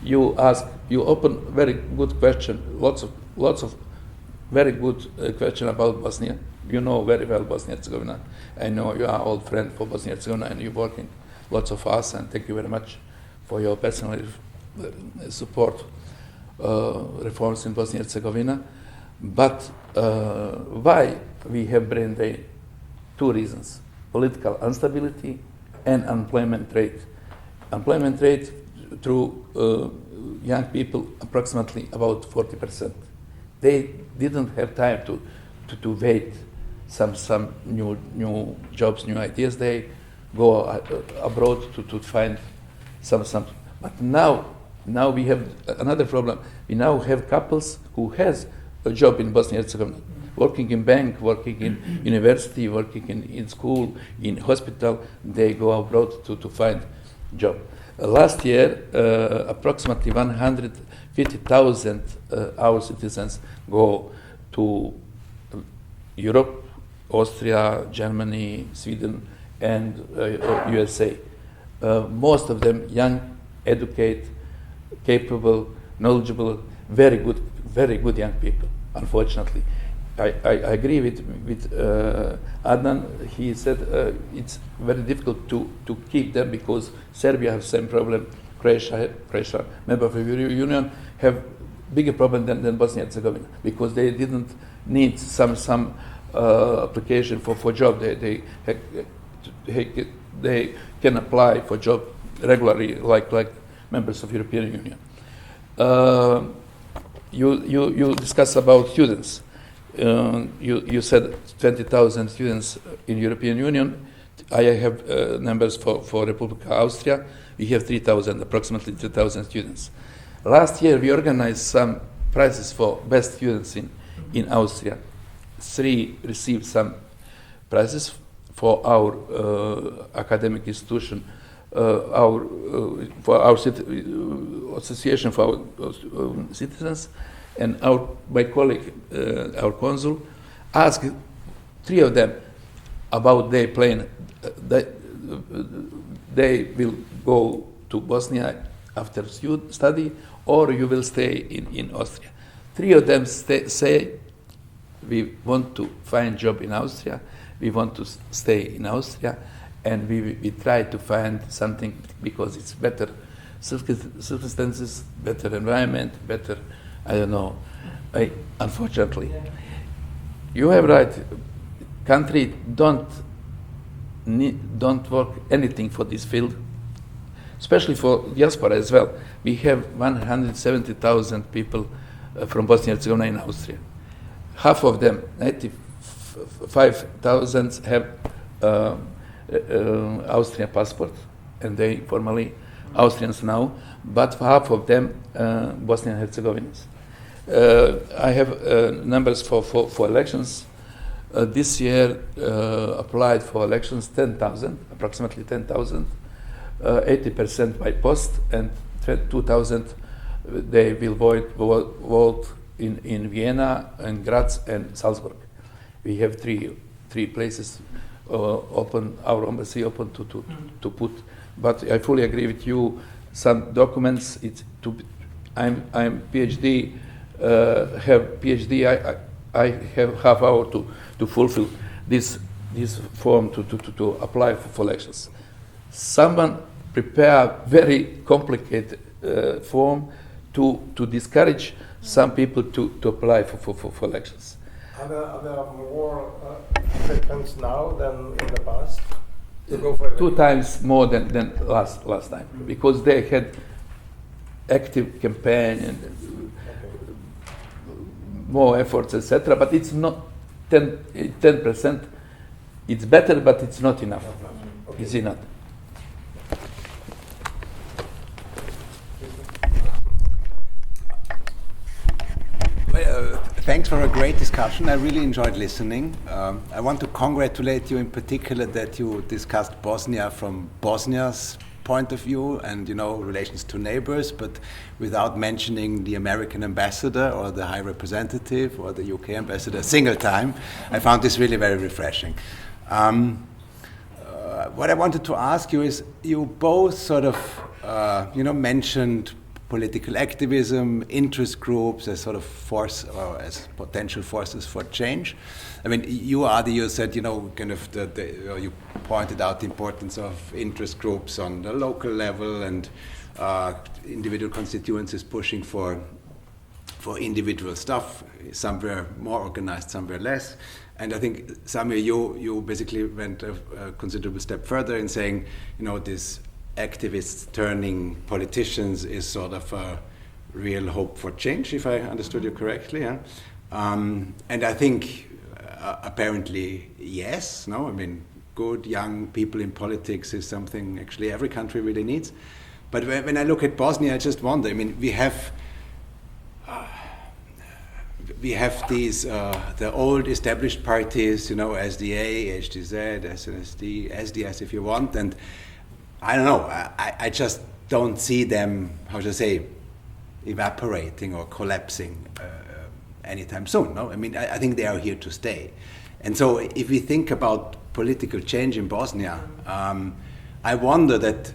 You open very good question, lots of very good question about Bosnia. You know very well Bosnia and Herzegovina. I know you are old friend for Bosnia and Herzegovina, and you're working lots of us, and thank you very much for your personal support reforms in Bosnia and Herzegovina. But why we have brain drain? 2 reasons: political instability and unemployment rate. Employment rate through young people approximately about 40%. They didn't have time to wait some new jobs, new ideas. They go abroad to find some. But now we have another problem. We now have couples who has a job in Bosnia and Herzegovina, working in bank, working in university, working in school, in hospital. They go abroad to find job. Last year, approximately 150,000 our citizens go to Europe, Austria, Germany, Sweden, and USA. Most of them young, educated, capable, knowledgeable, very good young people. Unfortunately, I agree with Adnan. He said it's very difficult to keep them because Serbia has same problem. Croatia, member of the European Union, have bigger problem than Bosnia and Herzegovina, because they didn't need some application for job. They can apply for job regularly, like members of European Union. You discussed about students. You said 20,000 students in European Union. I have numbers for Republika Austria. We have approximately 3,000 students. Last year we organized some prizes for best students in Austria. 3 received some prizes for our academic institution, for our association for our citizens, and my colleague, our consul, asked 3 of them about their plan. They will go to Bosnia after study, or you will stay in Austria. 3 of them say, we want to find job in Austria, we want to stay in Austria, and we try to find something because it's better circumstances, better environment, better, I don't know. Unfortunately, you have right. Country don't work anything for this field, especially for diaspora as well. We have 170,000 people from Bosnia and Herzegovina in Austria. Half of them, 95,000, have Austrian passport, and they formally Austrians now, but half of them Bosnian and Herzegovinians. I have numbers for elections. This year applied for elections 10,000, approximately 10,000, 80% by post, and 2,000 they will vote in Vienna and Graz and Salzburg. We have three places open, our embassy open to put. But I fully agree with you. Some documents, I'm PhD, have PhD. I have half hour to fulfill this form to apply for elections. Someone prepare very complicated form to discourage some people to apply for elections. Are there more applicants now than in the past to go for elections? 2 times more than last time, because they had active campaign and more efforts, etc. But it's not 10%. It's better, but it's not enough. Okay. Is it not? Thanks for a great discussion. I really enjoyed listening. I want to congratulate you in particular that you discussed Bosnia from Bosnia's point of view and, relations to neighbors, but without mentioning the American ambassador or the high representative or the UK ambassador a single time. I found this really very refreshing. What I wanted to ask you is, you both sort of, mentioned political activism, interest groups as sort of force or as potential forces for change. I mean, you said, kind of you pointed out the importance of interest groups on the local level and individual constituencies pushing for individual stuff. Some were more organized, some were less. And I think, Samir, you basically went a considerable step further in saying, this activists turning politicians is sort of a real hope for change, if I understood you correctly. Yeah? And I think apparently yes. No, I mean, good young people in politics is something actually every country really needs. But when I look at Bosnia, I just wonder. I mean, we have these the old established parties, SDA, HDZ, SNSD, SDS, if you want, and I don't know. I just don't see them, how should I say, evaporating or collapsing anytime soon. No, I mean, I think they are here to stay. And so, if we think about political change in Bosnia, I wonder that,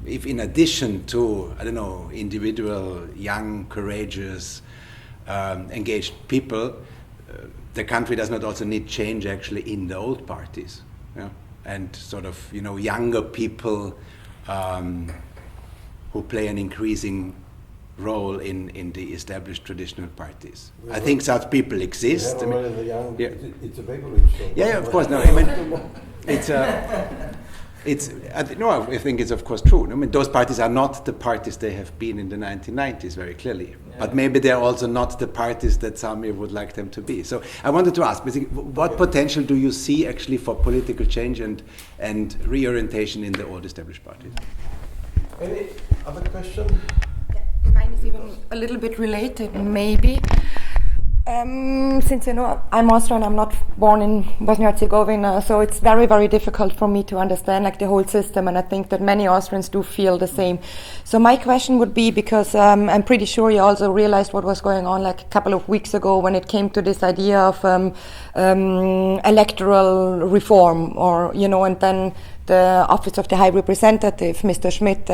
if in addition to, I don't know, individual, young, courageous, engaged people, the country does not also need change actually in the old parties. Yeah? And sort of, younger people who play an increasing role in the established traditional parties. I think such people exist. Yeah, already the young, yeah. It's a Begovic. So Yeah, of course. No, I mean, I think it's of course true. I mean, those parties are not the parties they have been in the 1990s, very clearly. Yeah. But maybe they're also not the parties that SAMIR would like them to be. So I wanted to ask, basically, what potential do you see actually for political change and reorientation in the old established parties? Any other question? Yeah, mine is even a little bit related, maybe. Since I'm Austrian, I'm not born in Bosnia and Herzegovina, so it's very, very difficult for me to understand the whole system, and I think that many Austrians do feel the same. So my question would be, because I'm pretty sure you also realized what was going on a couple of weeks ago when it came to this idea of electoral reform, and then the Office of the High Representative, Mr. Schmidt,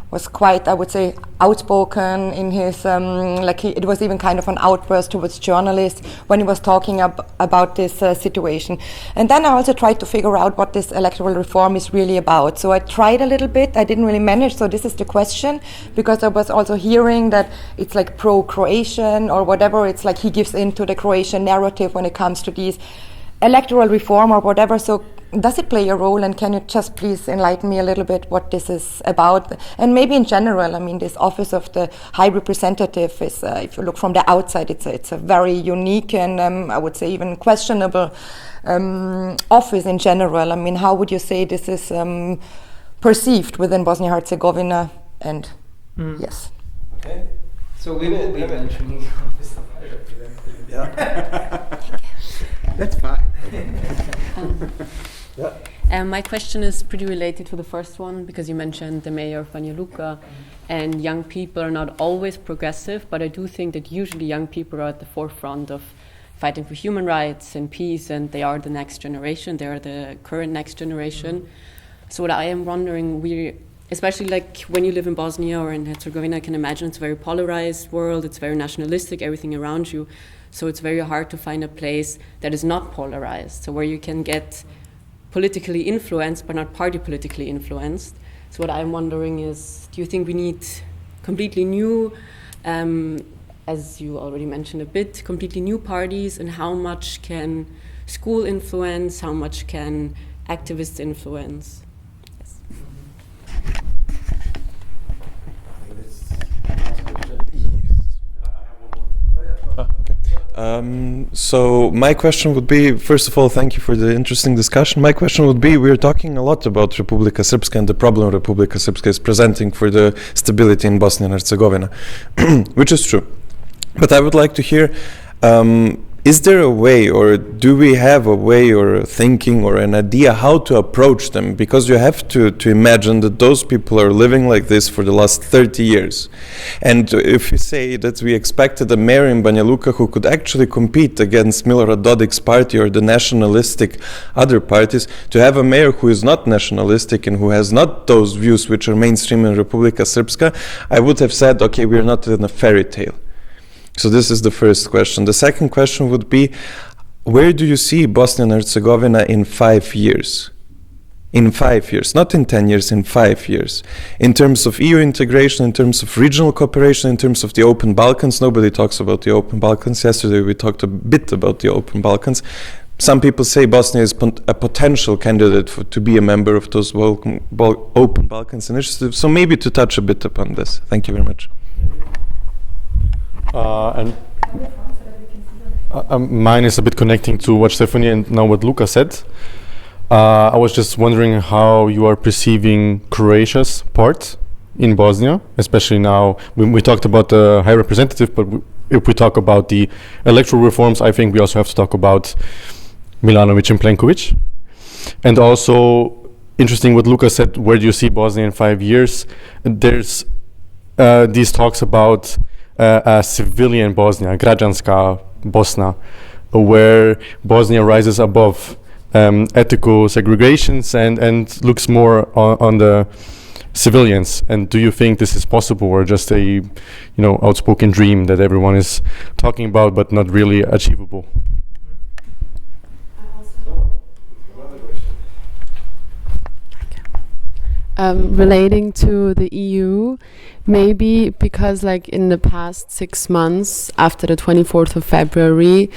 was quite, I would say, outspoken in his, it was even kind of an outburst towards journalists when he was talking about this situation. And then I also tried to figure out what this electoral reform is really about. So I tried a little bit, I didn't really manage, so this is the question, because I was also hearing that it's pro-Croatian or whatever, it's he gives into the Croatian narrative when it comes to these electoral reform or whatever. So does it play a role, and can you just please enlighten me a little bit what this is about? And maybe in general, I mean, this Office of the High Representative is, if you look from the outside, it's a very unique and I would say even questionable office in general. I mean, how would you say this is perceived within Bosnia and Herzegovina? And yes. Okay. So we will be mentioning the Office of High Representative. Yeah. That's fine. Yeah. My question is pretty related to the first one, because you mentioned the mayor of Banja Luka, and young people are not always progressive, but I do think that usually young people are at the forefront of fighting for human rights and peace, and they are the next generation, they are the current next generation. So what I am wondering, especially when you live in Bosnia or in Herzegovina, I can imagine it's a very polarized world, it's very nationalistic, everything around you. So it's very hard to find a place that is not polarized, so where you can get politically influenced but not party politically influenced. So what I'm wondering is, do you think we need completely new, as you already mentioned a bit, completely new parties, and how much can school influence, how much can activists influence? Yes. So my question would be, first of all, thank you for the interesting discussion. My question would be, we're talking a lot about Republika Srpska and the problem Republika Srpska is presenting for the stability in Bosnia and Herzegovina, which is true. But I would like to hear, is there a way, or do we have a way or a thinking or an idea how to approach them? Because you have to imagine that those people are living like this for the last 30 years. And if we say that we expected a mayor in Banja Luka who could actually compete against Milorad Dodik's party or the nationalistic other parties, to have a mayor who is not nationalistic and who has not those views which are mainstream in Republika Srpska, I would have said, okay, we're not in a fairy tale. So this is the first question. The second question would be, where do you see Bosnia and Herzegovina in 5 years? In 5 years, not in 10 years, in 5 years. In terms of EU integration, in terms of regional cooperation, in terms of the open Balkans. Nobody talks about the open Balkans. Yesterday we talked a bit about the open Balkans. Some people say Bosnia is a potential candidate to be a member of those open Balkans initiatives. So maybe to touch a bit upon this. Thank you very much. Mine is a bit connecting to what Stephanie and now what Luka said. I was just wondering how you are perceiving Croatia's part in Bosnia, especially now. We talked about the High Representative, but if we talk about the electoral reforms, I think we also have to talk about Milanovic and Plenković. And also, interesting what Luka said, where do you see Bosnia in 5 years? There's these talks about a civilian Bosnia, građanska Bosna, where Bosnia rises above ethical segregations and looks more on the civilians. And do you think this is possible, or just a outspoken dream that everyone is talking about but not really achievable? Relating to the EU, maybe because like in the past 6 months after the 24th of February,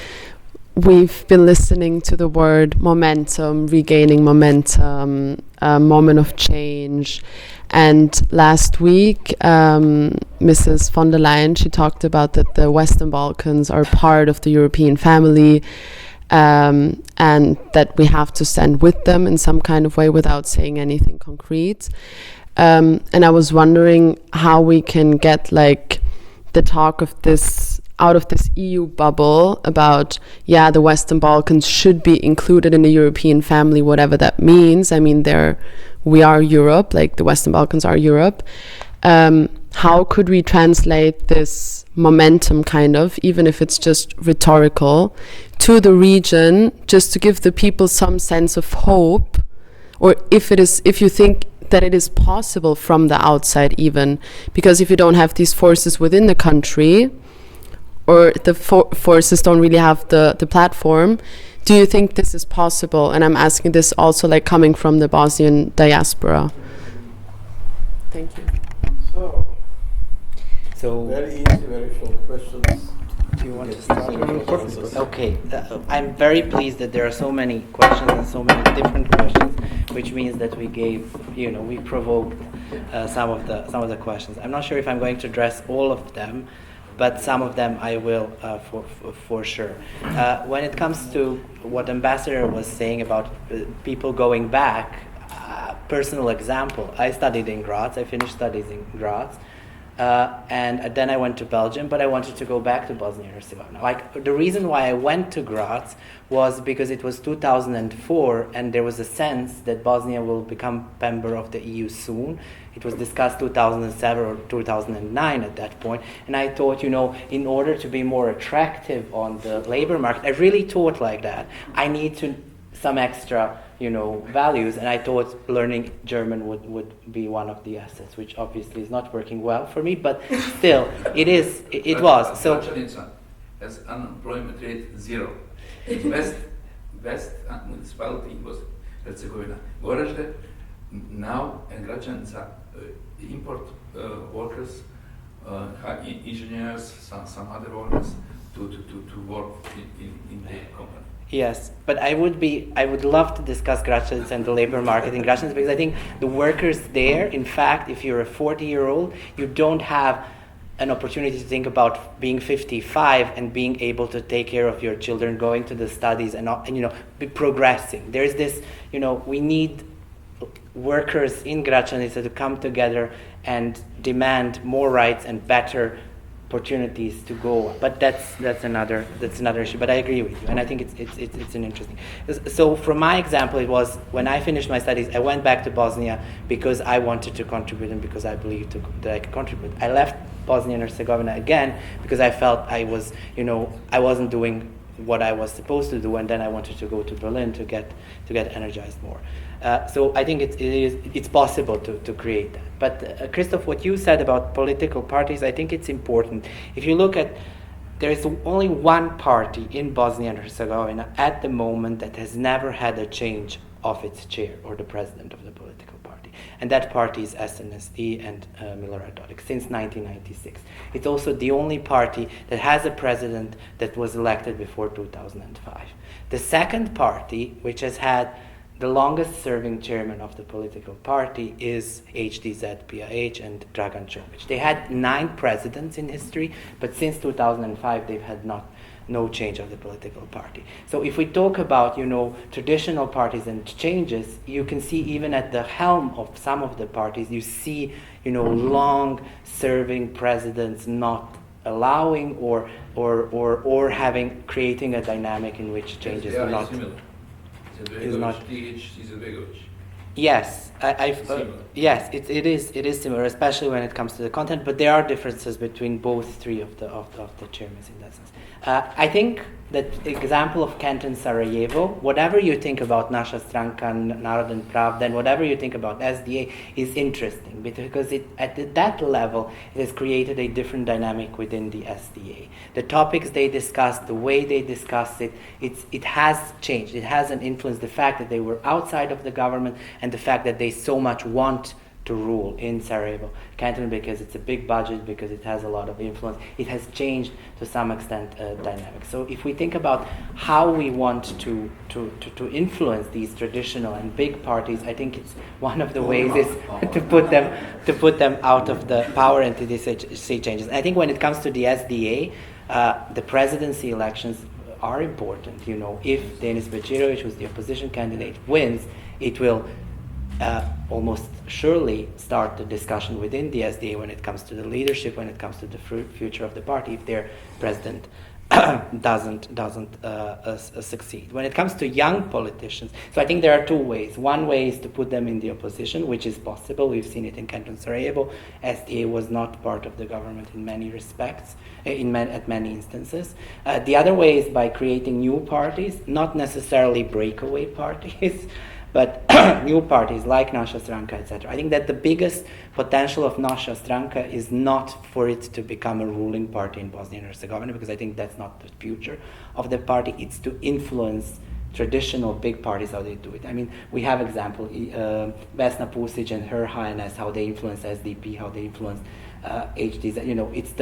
we've been listening to the word momentum, regaining momentum, moment of change. And last week, Mrs. von der Leyen, she talked about that the Western Balkans are part of the European family, and that we have to stand with them in some kind of way without saying anything concrete. And I was wondering how we can get like the talk of this out of this EU bubble about, yeah, the Western Balkans should be included in the European family, whatever that means. I mean, we are Europe, like the Western Balkans are Europe. How could we translate this momentum, kind of, even if it's just rhetorical, to the region, just to give the people some sense of hope, or if you think that it is possible from the outside even, because if you don't have these forces within the country, or the forces don't really have the platform, do you think this is possible? And I'm asking this also like coming from the Bosnian diaspora. Thank you. So very easy, very short questions. Do you want to start? Okay, I'm very pleased that there are so many questions and so many different questions, which means that we provoked some of the questions. I'm not sure if I'm going to address all of them, but some of them I will for sure. When it comes to what Ambassador was saying about people going back, personal example, I studied in Graz, I finished studies in Graz, and then I went to Belgium, but I wanted to go back to Bosnia and Herzegovina. Like, the reason why I went to Graz was because it was 2004, and there was a sense that Bosnia will become member of the EU soon. It was discussed 2007 or 2009 at that point, and I thought, in order to be more attractive on the labor market, I really thought like that. I need some extra values, and I thought learning German would be one of the assets, which obviously is not working well for me, but still, it was. So has unemployment rate 0. West municipality was Herzegovina. Gorazde now engrađen za import workers, engineers, some other workers to work in the company. Yes, but I would love to discuss Gračac and the labor market in Gračac, because I think the workers there, in fact, if you're a 40-year-old, you don't have an opportunity to think about being 55 and being able to take care of your children, going to the studies and be progressing. There's this, we need workers in Gračac to come together and demand more rights and better opportunities to go, but that's another issue. But I agree with you, and I think it's an interesting. So from my example, it was when I finished my studies, I went back to Bosnia because I wanted to contribute and because I believed that I could contribute. I left Bosnia and Herzegovina again because I felt I wasn't doing what I was supposed to do, and then I wanted to go to Berlin to get energized more. So I think it's possible to create that. But Christoph, what you said about political parties, I think it's important. If you look at, there is only one party in Bosnia and Herzegovina at the moment that has never had a change of its chair or the president of the political party, and that party is SNSD and Milorad Dodik since 1996. It's also the only party that has a president that was elected before 2005. The second party, which has had the longest serving chairman of the political party, is HDZ-PAH and Dragan Čović. They had 9 presidents in history, but since 2005 they've had no change of the political party. So if we talk about traditional parties and changes, you can see even at the helm of some of the parties, you see long serving presidents not allowing or creating a dynamic in which changes are not. Is not. Yes, yes, it is similar, especially when it comes to the content. But there are differences between both three of the chairmen in that sense. I think that example of Canton Sarajevo, whatever you think about Naša stranka, Narod and Pravda, and whatever you think about SDA is interesting because at that level it has created a different dynamic within the SDA. The topics they discuss, the way they discuss it has changed. It has an influence. The fact that they were outside of the government and the fact that they so much want to rule in Sarajevo. Canton, because it's a big budget, because it has a lot of influence, it has changed to some extent dynamics. So if we think about how we want to influence these traditional and big parties, I think it's one of the ways is to put them out of the power and to see changes. I think when it comes to the SDA, the presidency elections are important. You know, if Denis Bečirović, who's the opposition candidate, wins, it will almost surely start the discussion within the SDA when it comes to the leadership, when it comes to the future of the party, if their president doesn't succeed. When it comes to young politicians, so I think there are two ways. One way is to put them in the opposition, which is possible. We've seen it in Canton Sarajevo. SDA was not part of the government in many respects, at many instances. The other way is by creating new parties, not necessarily breakaway parties, but new parties like Naša Stranka, etc. I think that the biggest potential of Naša Stranka is not for it to become a ruling party in Bosnia and Herzegovina, because I think that's not the future of the party. It's to influence traditional big parties, how they do it. I mean, we have example, Vesna Pusic and her HNS, how they influence SDP, how they influence HDs. You know, it's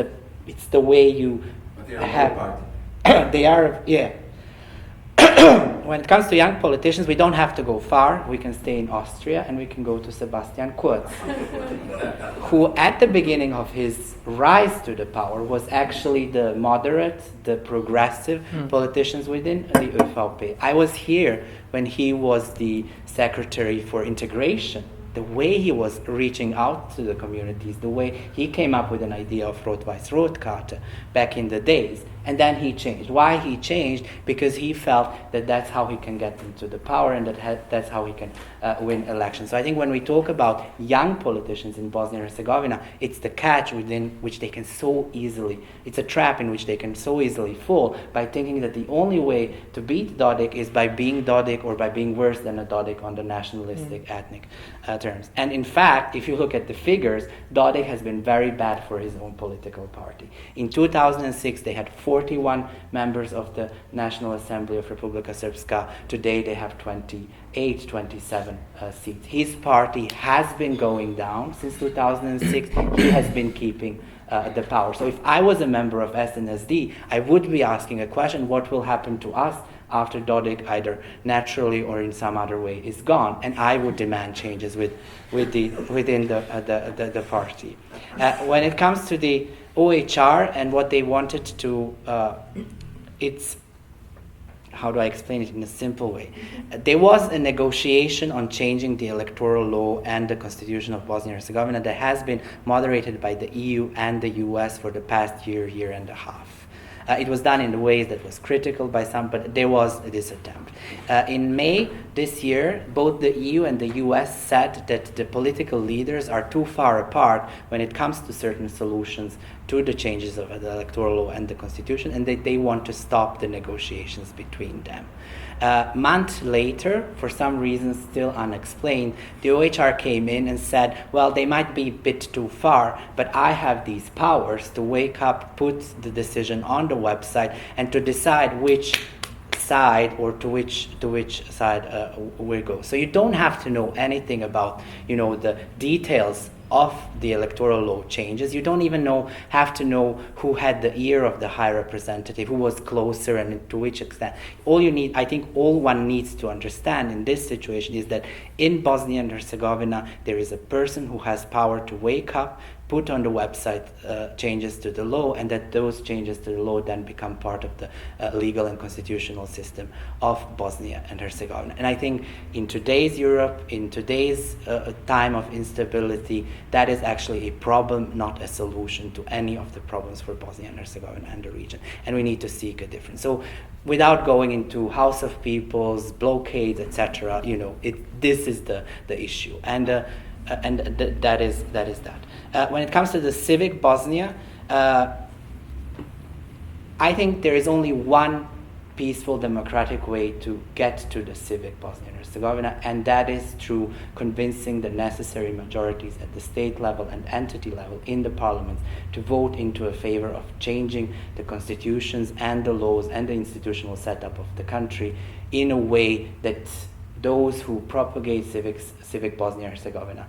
the way you have. They are, yeah. When it comes to young politicians, we don't have to go far. We can stay in Austria and we can go to Sebastian Kurz, who at the beginning of his rise to the power was actually the moderate, the progressive politicians within the ÖVP. I was here when he was the Secretary for Integration. The way he was reaching out to the communities, the way he came up with an idea of Rot-Weiß-Rot-Karte back in the days, and then he changed. Why he changed? Because he felt that that's how he can get into the power and that's how he can win elections. So I think when we talk about young politicians in Bosnia and Herzegovina, it's the catch within which they can so easily, it's a trap in which they can so easily fall by thinking that the only way to beat Dodik is by being Dodik or by being worse than a Dodik on the nationalistic ethnic terms. And in fact, if you look at the figures, Dodik has been very bad for his own political party. In 2006, they had 41 members of the National Assembly of Republika Srpska. Today, they have 28, 27 seats. His party has been going down since 2006. He has been keeping the power. So if I was a member of SNSD, I would be asking a question, what will happen to us after Dodik either naturally or in some other way is gone? And I would demand changes within the party. When it comes to the OHR and what they wanted to, it's, how do I explain it in a simple way? There was a negotiation on changing the electoral law and the constitution of Bosnia and Herzegovina that has been moderated by the EU and the US for the past year and a half. It was done in ways that was critical by some, but there was this attempt. In May this year, both the EU and the US said that the political leaders are too far apart when it comes to certain solutions to the changes of the electoral law and the constitution, and that they want to stop the negotiations between them. Month later, for some reasons still unexplained, the OHR came in and said, well, they might be a bit too far, but I have these powers to wake up, put the decision on the website, and to decide which side or to which side we go. So you don't have to know anything about, the details of the electoral law changes. You don't even have to know who had the ear of the high representative, who was closer and to which extent. I think all one needs to understand in this situation is that in Bosnia and Herzegovina, there is a person who has power to wake up, put on the website changes to the law, and that those changes to the law then become part of the legal and constitutional system of Bosnia and Herzegovina. And I think in today's Europe, in today's time of instability, that is actually a problem, not a solution to any of the problems for Bosnia and Herzegovina and the region. And we need to seek a difference. So without going into House of Peoples, blockades, etc., this is the issue. And that is that. When it comes to the civic Bosnia, I think there is only one peaceful, democratic way to get to the civic Bosnia and Herzegovina, and that is through convincing the necessary majorities at the state level and entity level in the parliament to vote into a favor of changing the constitutions and the laws and the institutional setup of the country in a way that those who propagate civic Bosnia and Herzegovina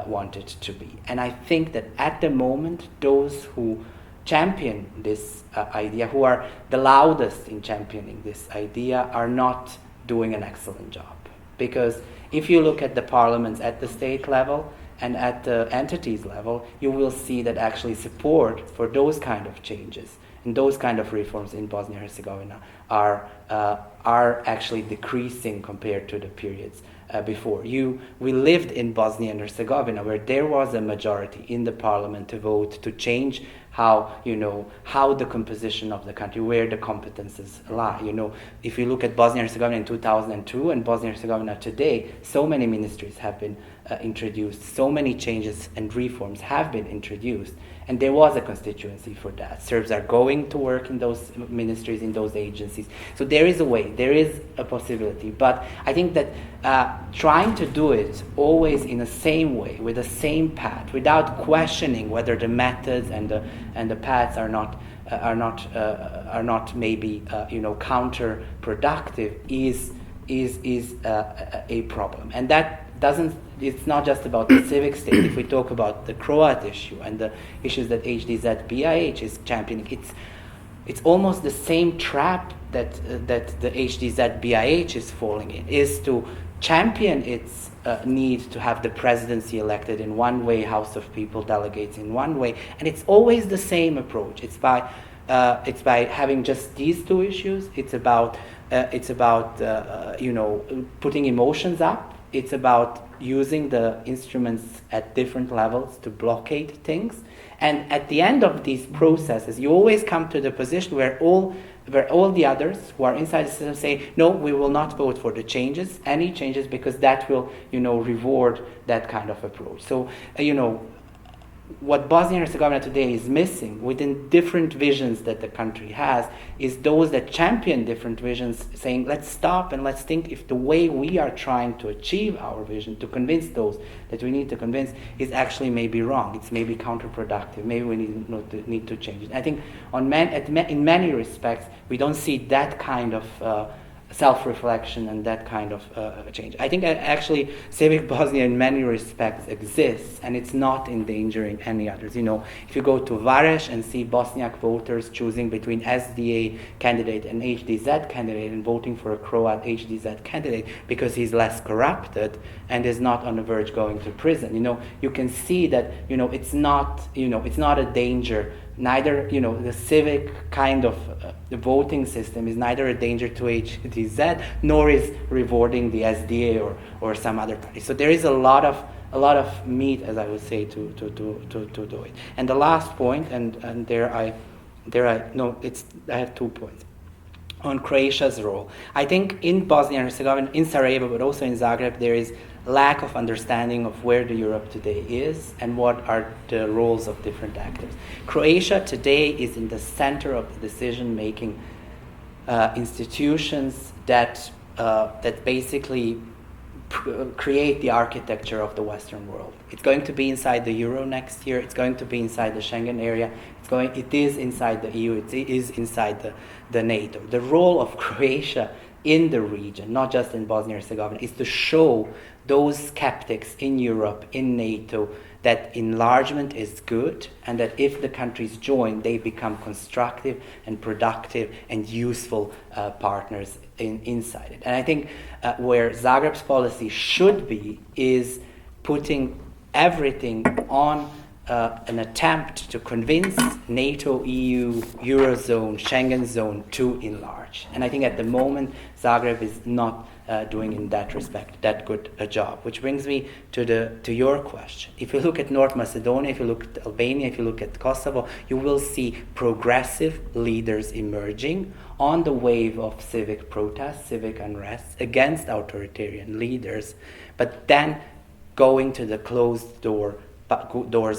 want it to be. And I think that at the moment, those who champion this idea, who are the loudest in championing this idea, are not doing an excellent job. Because if you look at the parliaments at the state level and at the entities level, you will see that actually support for those kind of changes and those kind of reforms in Bosnia and Herzegovina are actually decreasing compared to the periods before. We lived in Bosnia and Herzegovina where there was a majority in the parliament to vote to change how the composition of the country, where the competences lie. If you look at Bosnia and Herzegovina in 2002 and Bosnia and Herzegovina today, so many ministries have been introduced, so many changes and reforms have been introduced, and there was a constituency for that. Serbs are going to work in those ministries, in those agencies. So there is a way, there is a possibility, but I think that trying to do it always in the same way, with the same path, without questioning whether the methods and the paths are not maybe counterproductive is a problem. And that it's not just about the civic state. If we talk about the Croat issue and the issues that HDZ-BIH is championing, it's almost the same trap that the HDZ-BIH is falling in, is to champion its need to have the presidency elected in one way, House of People delegates in one way, and it's always the same approach. It's by having just these two issues. It's about putting emotions up. It's about using the instruments at different levels to blockade things. And at the end of these processes, you always come to the position where all the others who are inside the system say, no, we will not vote for the changes, any changes, because that will, reward that kind of approach. So, what Bosnia and Herzegovina today is missing within different visions that the country has is those that champion different visions, saying, let's stop and let's think if the way we are trying to achieve our vision, to convince those that we need to convince, is actually maybe wrong. It's maybe counterproductive. Maybe we need to change it. I think in many respects, we don't see that kind of self-reflection and that kind of change. I think actually civic Bosnia in many respects exists, and it's not endangering any others. If you go to Vareš and see Bosniak voters choosing between SDA candidate and HDZ candidate and voting for a Croat HDZ candidate because he's less corrupted and is not on the verge going to prison, you can see that it's not a danger. Neither, the civic kind of voting system is neither a danger to HDZ nor is rewarding the SDA or some other party. So there is a lot of meat, as I would say, to do it. And the last point, and I have 2 points. On Croatia's role, I think in Bosnia and Herzegovina, in Sarajevo, but also in Zagreb, there is lack of understanding of where the Europe today is and what are the roles of different actors. Croatia today is in the center of the decision-making institutions that basically create the architecture of the Western world. It's going to be inside the Euro next year. It's going to be inside the Schengen area. It is inside the EU. It is inside the NATO. The role of Croatia in the region, not just in Bosnia and Herzegovina, is to show those skeptics in Europe, in NATO, that enlargement is good and that if the countries join, they become constructive and productive and useful partners inside it. And I think where Zagreb's policy should be is putting everything on an attempt to convince NATO, EU, Eurozone, Schengen zone to enlarge. And I think at the moment, Zagreb is not doing in that respect that good a job. Which brings me to your question. If you look at North Macedonia, if you look at Albania, if you look at Kosovo, you will see progressive leaders emerging on the wave of civic protests, civic unrest against authoritarian leaders, but then going to the closed doors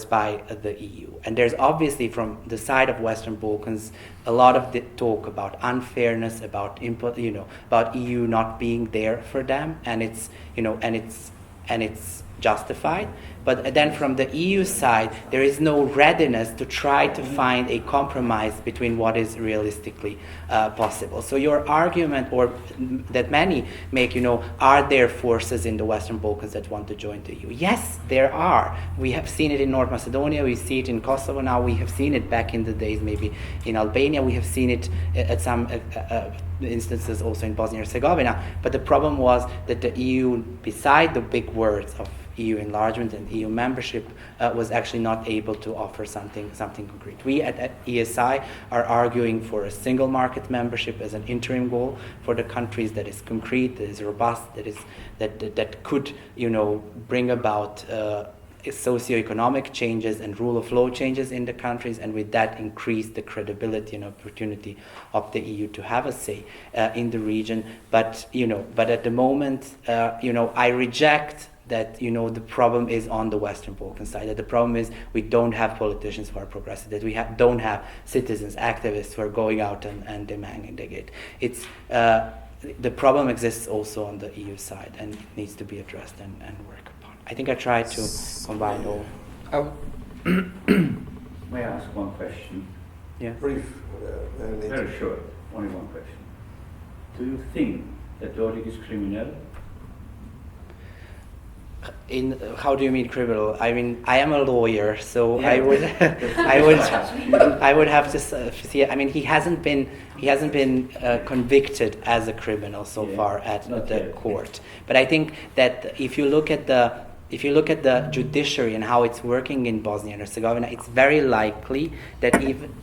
by the EU. And there's obviously from the side of Western Balkans a lot of talk about unfairness, about EU not being there for them, and it's justified. But then from the EU side, there is no readiness to try to find a compromise between what is realistically possible. So your argument, or that many make, are there forces in the Western Balkans that want to join the EU? Yes, there are. We have seen it in North Macedonia, we see it in Kosovo now, we have seen it back in the days maybe in Albania, we have seen it at some instances also in Bosnia and Herzegovina. But the problem was that the EU, beside the big words of EU enlargement and EU membership, was actually not able to offer something concrete. We at ESI are arguing for a single market membership as an interim goal for the countries that is concrete, that is robust, that could bring about socioeconomic changes and rule of law changes in the countries, and with that increase the credibility and opportunity of the EU to have a say in the region. But at the moment, I reject that the problem is on the Western Balkan side, that the problem is we don't have politicians who are progressive, that we don't have citizens, activists who are going out and demanding it. It's the problem exists also on the EU side, and it needs to be addressed and worked upon. I think I tried to combine all. May I ask one question? Yeah. Brief. Very short, only one question. Do you think that Dodik is criminal? How do you mean criminal? I mean, I am a lawyer, so Yeah. I would have to see. I mean, he hasn't been convicted as a criminal so far at the court. But I think that if you look at the judiciary and how it's working in Bosnia and Herzegovina, it's very likely that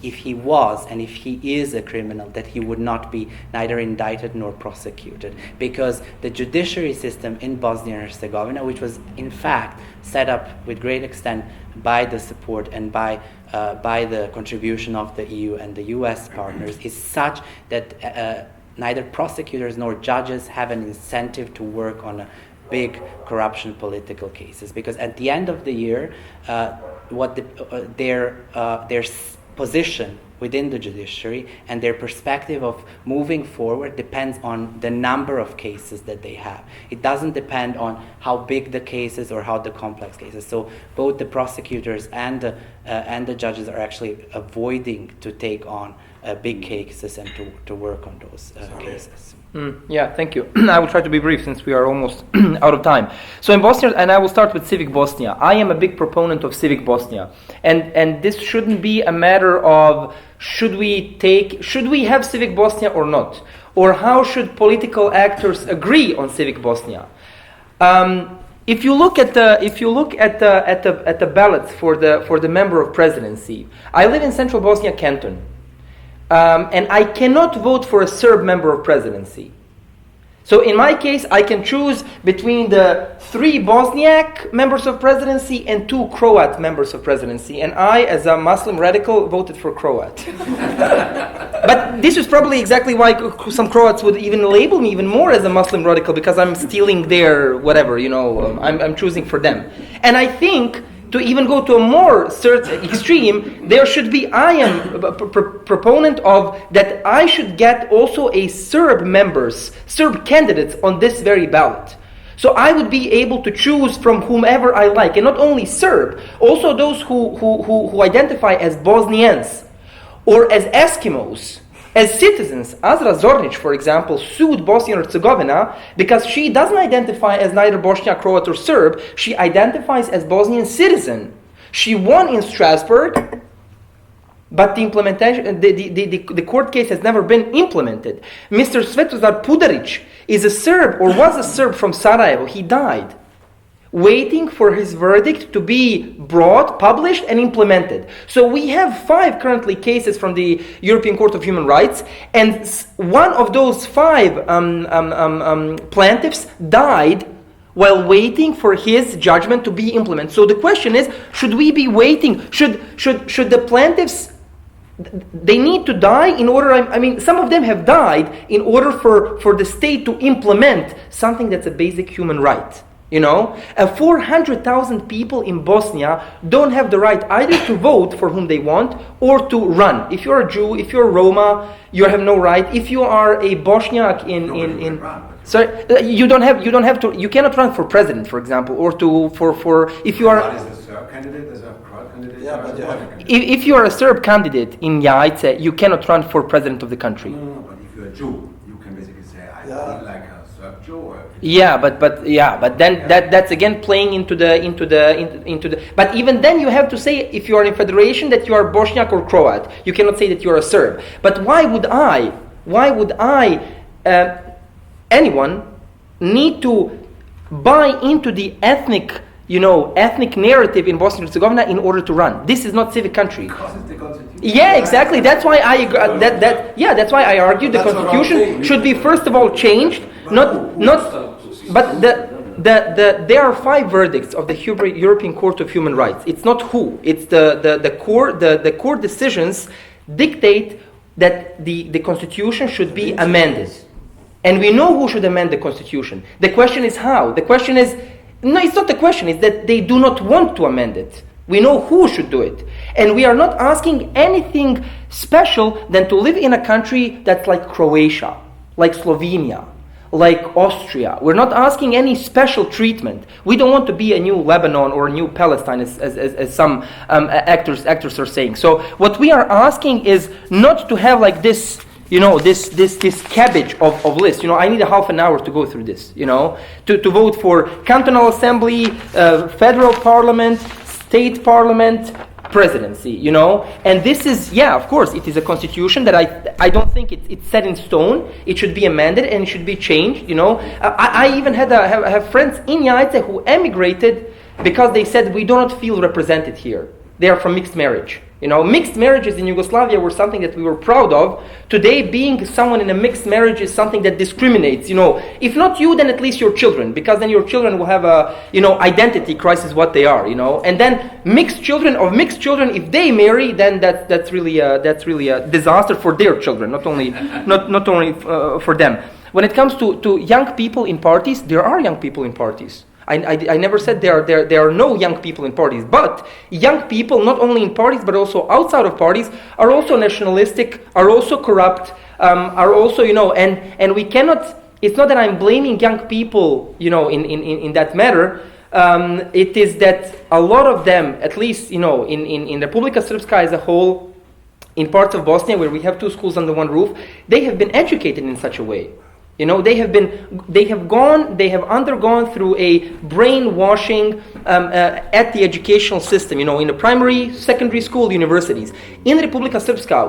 if he was and if he is a criminal, that he would not be neither indicted nor prosecuted, because the judiciary system in Bosnia and Herzegovina, which was in fact set up with great extent by the support and by the contribution of the EU and the US partners, is such that neither prosecutors nor judges have an incentive to work on big corruption political cases, because at the end of the year, their position within the judiciary and their perspective of moving forward depends on the number of cases that they have. It doesn't depend on how big the cases or how the complex cases. So both the prosecutors and the judges are actually avoiding to take on big cases and to work on those cases. Yeah, thank you. I will try to be brief since we are almost out of time. So in Bosnia, and I will start with Civic Bosnia. I am a big proponent of Civic Bosnia, and this shouldn't be a matter of should we have Civic Bosnia or not, or how should political actors agree on Civic Bosnia. If you look at the ballots for the member of presidency, I live in Central Bosnia Canton. And I cannot vote for a Serb member of presidency. So in my case, I can choose between the 3 Bosniak members of presidency and 2 Croat members of presidency. And I, as a Muslim radical, voted for Croat. But this is probably exactly why some Croats would even label me even more as a Muslim radical, because I'm stealing their whatever, I'm choosing for them. And I think to even go to a more extreme, there should be, I am a proponent of that I should get also a Serb candidates on this very ballot. So I would be able to choose from whomever I like, and not only Serb, also those who identify as Bosnians or as Eskimos, as citizens. Azra Zornic, for example, sued Bosnia and Herzegovina because she doesn't identify as neither Bosniak, Croat, or Serb. She identifies as Bosnian citizen. She won in Strasbourg, but the implementation, the court case has never been implemented. Mr. Svetozar Pudaric is a Serb, or was a Serb from Sarajevo. He died, waiting for his verdict to be brought, published, and implemented. So we have 5 currently cases from the European Court of Human Rights, and one of those 5 plaintiffs died while waiting for his judgment to be implemented. So the question is, should we be waiting? Should the plaintiffs, they need to die in order, some of them have died in order for the state to implement something that's a basic human right. 400,000 people in Bosnia don't have the right either to vote for whom they want or to run. If you're a Jew, if you're a Roma, you have no right. If you are a Bosniak So you cannot run for president, for example, or if you are. What is the Serb candidate, the Serb Croat candidate? Yeah, but If you are a Serb candidate in Jajce, you cannot run for president of the country. No, but if you're a Jew, you can basically say, I feel like a Serb Jew. Or But then that's again playing into the. But even then, you have to say if you are in federation that you are Bosniak or Croat. You cannot say that you are a Serb. But why would anyone need to buy into the ethnic narrative in Bosnia and Herzegovina in order to run? This is not civic country. because it's the constitution. Yeah, exactly. That's why that's why I argue the That's what I'm constitution saying. should be first of all changed. But there are 5 verdicts of the European Court of Human Rights. It's not who. It's the court decisions dictate that the constitution should be amended. And we know who should amend the constitution. The question is how. The question is, no, it's not the question. It's that they do not want to amend it. We know who should do it. And we are not asking anything special than to live in a country that's like Croatia, like Slovenia, like Austria. We're not asking any special treatment. We don't want to be a new Lebanon or a new Palestine, as some actors are saying. So what we are asking is not to have like this, this cabbage of lists. I need a half an hour to go through this, to vote for cantonal assembly, federal parliament, state parliament, presidency, and this is, of course, it is a constitution that I don't think it's set in stone. It should be amended and it should be changed, I even have friends in Jajce who emigrated because they said we do not feel represented here. They are from mixed marriage. Mixed marriages in Yugoslavia were something that we were proud of. Today, being someone in a mixed marriage is something that discriminates. If not you, then at least your children, because then your children will have a, identity crisis what they are. And then mixed children, if they marry, then that's really a disaster for their children, not only for them. When it comes to young people in parties, there are young people in parties. I never said there are no young people in parties, but young people, not only in parties but also outside of parties, are also nationalistic, are also corrupt, are also, and we cannot. It's not that I'm blaming young people, in that matter. It is that a lot of them, at least, in Republika Srpska as a whole, in parts of Bosnia where we have 2 schools under one roof, they have been educated in such a way. They have undergone through a brainwashing at the educational system. In the primary, secondary school, universities. In Republika Srpska,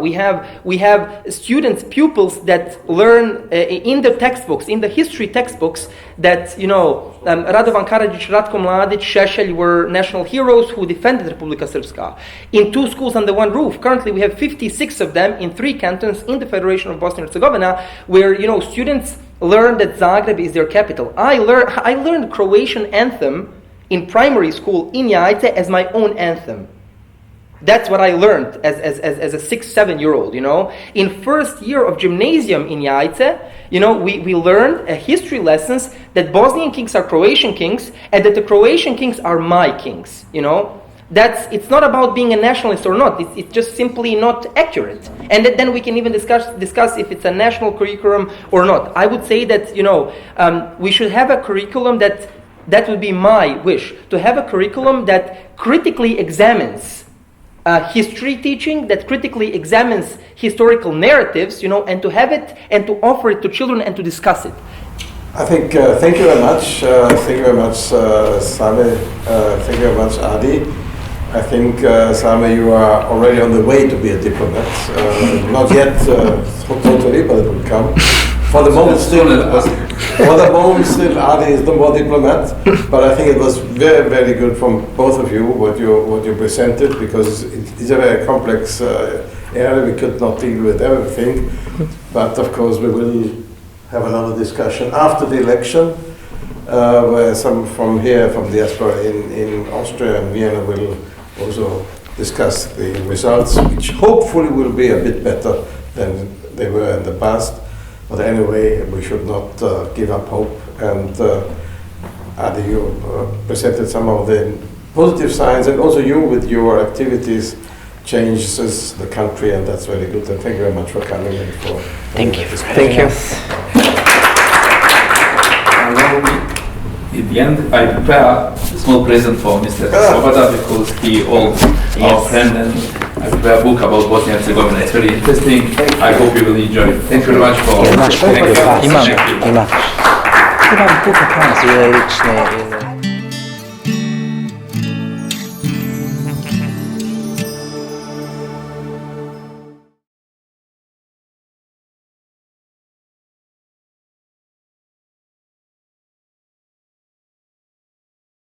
we have students, pupils that learn in the textbooks, in the history textbooks, that Radovan Karadzic, Ratko Mladic, Šešelj were national heroes who defended Republika Srpska. In 2 schools under one roof. Currently, we have 56 of them in 3 cantons in the Federation of Bosnia and Herzegovina, where students learn that Zagreb is their capital. I learned Croatian anthem in primary school in Jajce as my own anthem. That's what I learned as a 6-7-year-old. In first year of gymnasium in Jajce, we learned history lessons that Bosnian kings are Croatian kings and that the Croatian kings are my kings. It's not about being a nationalist or not. It's just simply not accurate. And then we can even discuss if it's a national curriculum or not. I would say that we should have a curriculum that would be my wish, to have a curriculum that critically examines history teaching, that critically examines historical narratives, and to have it and to offer it to children and to discuss it. I think, thank you very much. Thank you very much, Samir. Thank you very much, Adi. I think, Samir, you are already on the way to be a diplomat. Not yet totally, but it will come. For the moment, still, Adi is the more diplomat. But I think it was very, very good from both of you what you presented, because it's a very complex area. We could not deal with everything, but of course we will have another discussion after the election, where some from diaspora in Austria and Vienna will also discuss the results, which hopefully will be a bit better than they were in the past. But anyway, we should not give up hope. And Adi, you presented some of the positive signs, and also you with your activities changes the country, and that's very good. And thank you very much for coming and for Thank you. Thank you. at the end, I prepare a small present for Mr. SWOBODA because he old our friend, and I prepare a book about Bosnia and Herzegovina. It's very interesting. I hope you will enjoy it. Thank you very much for. Imam tu fotografije lične